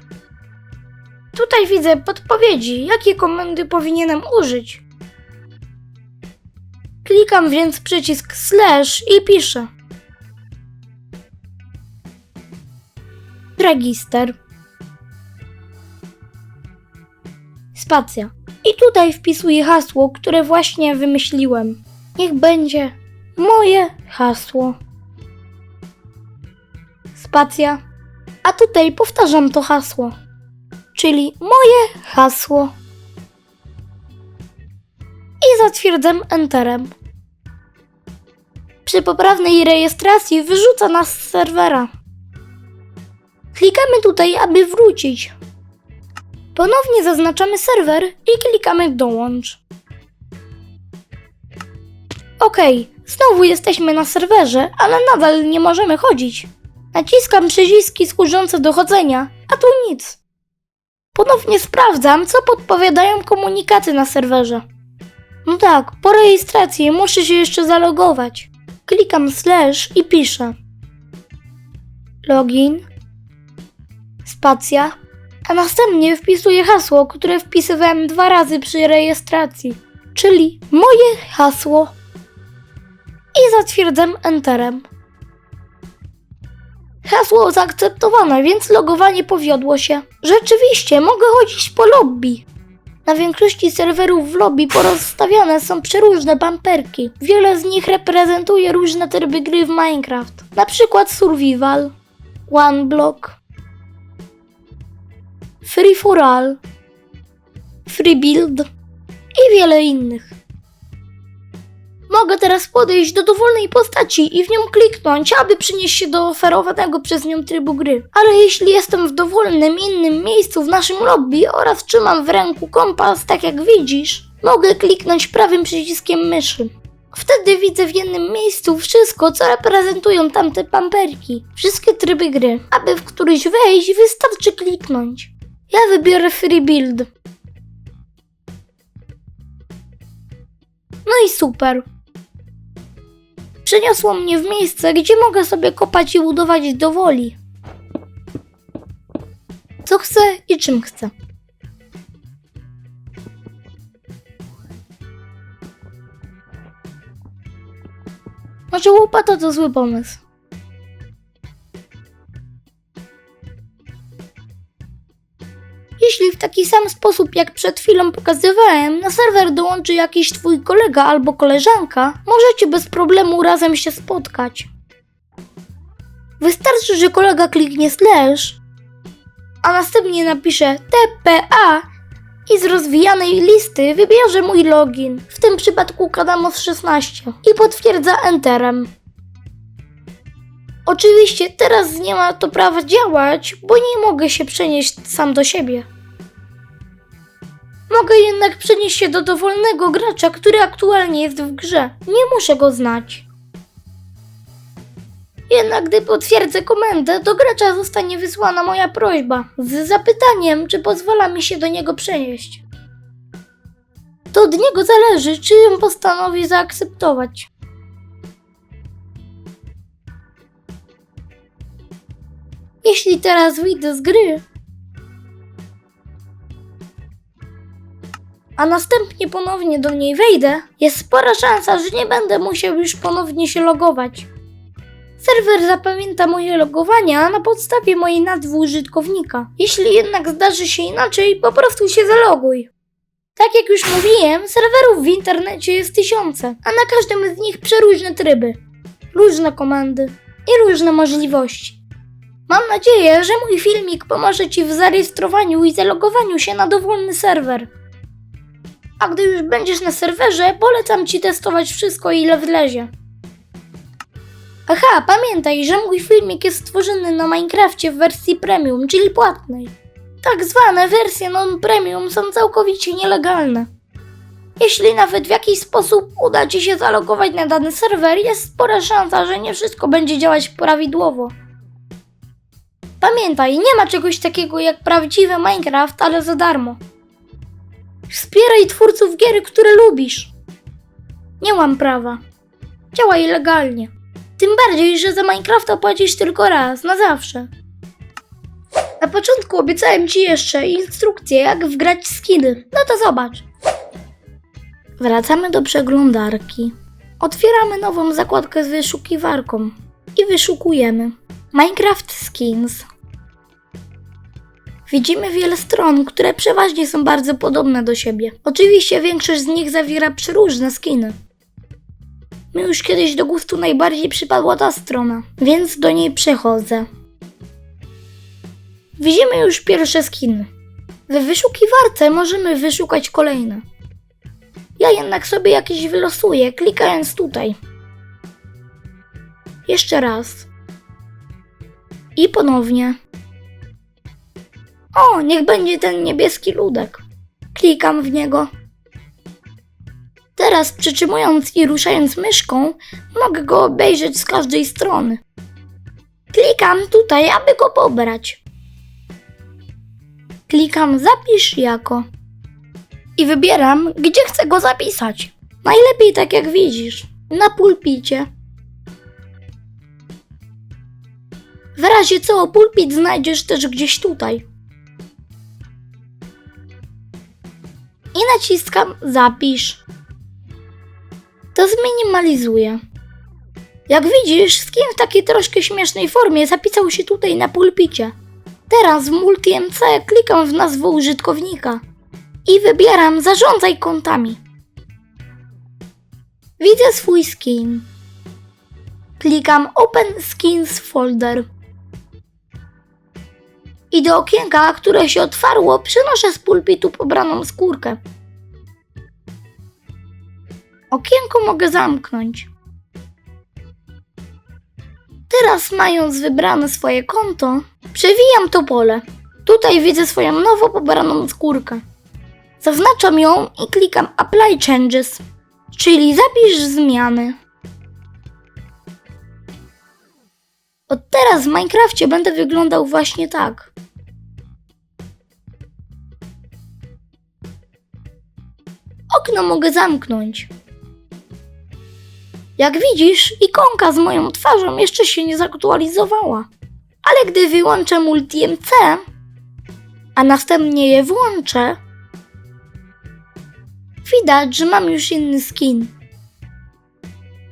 Tutaj widzę podpowiedzi, jakie komendy powinienem użyć. Klikam więc przycisk slash i piszę. Register. Spacja. I tutaj wpisuję hasło, które właśnie wymyśliłem. Niech będzie moje hasło. Spacja. A tutaj powtarzam to hasło. Czyli moje hasło. I zatwierdzam Enterem. Przy poprawnej rejestracji wyrzuca nas z serwera. Klikamy tutaj, aby wrócić. Ponownie zaznaczamy serwer i klikamy dołącz. OK, znowu jesteśmy na serwerze, ale nadal nie możemy chodzić. Naciskam przyciski służące do chodzenia, a tu nic. Ponownie sprawdzam, co podpowiadają komunikaty na serwerze. No tak, po rejestracji muszę się jeszcze zalogować. Klikam slash i piszę. Login. Spacja. A następnie wpisuję hasło, które wpisywałem 2 razy przy rejestracji. Czyli moje hasło. I zatwierdzam Enterem. Hasło zaakceptowane, więc logowanie powiodło się. Rzeczywiście, mogę chodzić po lobby. Na większości serwerów w lobby porozstawiane są przeróżne bumperki. Wiele z nich reprezentuje różne tryby gry w Minecraft. Na przykład Survival, One Block, Free for All, Free Build i wiele innych. Mogę teraz podejść do dowolnej postaci i w nią kliknąć, aby przynieść się do oferowanego przez nią trybu gry. Ale jeśli jestem w dowolnym innym miejscu w naszym lobby oraz trzymam w ręku kompas, tak jak widzisz, mogę kliknąć prawym przyciskiem myszy. Wtedy widzę w jednym miejscu wszystko, co reprezentują tamte bumperki. Wszystkie tryby gry. Aby w któryś wejść, wystarczy kliknąć. Ja wybiorę Free Build. No i super. Przeniosło mnie w miejsce, gdzie mogę sobie kopać i budować do woli. Co chcę i czym chcę. Może łopata to zły pomysł. Jeśli w taki sam sposób jak przed chwilą pokazywałem, na serwer dołączy jakiś twój kolega albo koleżanka, możecie bez problemu razem się spotkać. Wystarczy, że kolega kliknie slash, a następnie napisze TPA i z rozwijanej listy wybierze mój login, w tym przypadku Kadamos 16 i potwierdza Enterem. Oczywiście teraz nie ma to prawa działać, bo nie mogę się przenieść sam do siebie. Mogę jednak przenieść się do dowolnego gracza, który aktualnie jest w grze. Nie muszę go znać. Jednak gdy potwierdzę komendę, do gracza zostanie wysłana moja prośba z zapytaniem, czy pozwala mi się do niego przenieść. To od niego zależy, czy ją postanowi zaakceptować. Jeśli teraz wyjdę z gry, a następnie ponownie do niej wejdę, jest spora szansa, że nie będę musiał już ponownie się logować. Serwer zapamięta moje logowania na podstawie mojej nazwy użytkownika. Jeśli jednak zdarzy się inaczej, po prostu się zaloguj. Tak jak już mówiłem, serwerów w internecie jest tysiące, a na każdym z nich przeróżne tryby, różne komendy i różne możliwości. Mam nadzieję, że mój filmik pomoże Ci w zarejestrowaniu i zalogowaniu się na dowolny serwer. A gdy już będziesz na serwerze, polecam Ci testować wszystko, ile wlezie. Aha, pamiętaj, że mój filmik jest stworzony na Minecrafcie w wersji premium, czyli płatnej. Tak zwane wersje non-premium są całkowicie nielegalne. Jeśli nawet w jakiś sposób uda Ci się zalogować na dany serwer, jest spora szansa, że nie wszystko będzie działać prawidłowo. Pamiętaj, nie ma czegoś takiego jak prawdziwy Minecraft, ale za darmo. Wspieraj twórców gier, które lubisz. Nie mam prawa. Działaj legalnie. Tym bardziej, że za Minecrafta płacisz tylko raz, na zawsze. Na początku obiecałem Ci jeszcze instrukcję, jak wgrać skiny. No to zobacz. Wracamy do przeglądarki. Otwieramy nową zakładkę z wyszukiwarką i wyszukujemy Minecraft Skins. Widzimy wiele stron, które przeważnie są bardzo podobne do siebie. Oczywiście większość z nich zawiera przeróżne skiny. Mi już kiedyś do gustu najbardziej przypadła ta strona, więc do niej przechodzę. Widzimy już pierwsze skiny. W wyszukiwarce możemy wyszukać kolejne. Ja jednak sobie jakieś wylosuję, klikając tutaj. Jeszcze raz. I ponownie. O, niech będzie ten niebieski ludek. Klikam w niego. Teraz przytrzymując i ruszając myszką, mogę go obejrzeć z każdej strony. Klikam tutaj, aby go pobrać. Klikam zapisz jako. I wybieram, gdzie chcę go zapisać. Najlepiej tak jak widzisz, na pulpicie. W razie co, pulpit znajdziesz też gdzieś tutaj. I naciskam zapisz. To zminimalizuję. Jak widzisz, skin w takiej troszkę śmiesznej formie zapisał się tutaj na pulpicie. Teraz w Multi-MC klikam w nazwę użytkownika i wybieram zarządzaj kontami. Widzę swój skin. Klikam Open Skins Folder. I do okienka, które się otwarło, przenoszę z pulpitu pobraną skórkę. Okienko mogę zamknąć. Teraz, mając wybrane swoje konto, przewijam to pole. Tutaj widzę swoją nowo pobraną skórkę. Zaznaczam ją i klikam Apply Changes, czyli zapisz zmiany. Od teraz w Minecrafcie będę wyglądał właśnie tak. Okno mogę zamknąć. Jak widzisz, ikonka z moją twarzą jeszcze się nie zaktualizowała. Ale gdy wyłączę Multi-MC, a następnie je włączę, widać, że mam już inny skin.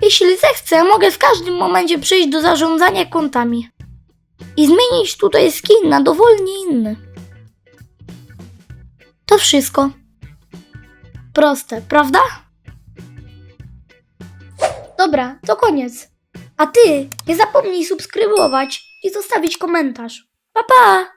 Jeśli zechcę, mogę w każdym momencie przejść do zarządzania kontami i zmienić tutaj skin na dowolnie inny. To wszystko. Proste, prawda? Dobra, to koniec. A ty nie zapomnij subskrybować i zostawić komentarz. Pa, pa!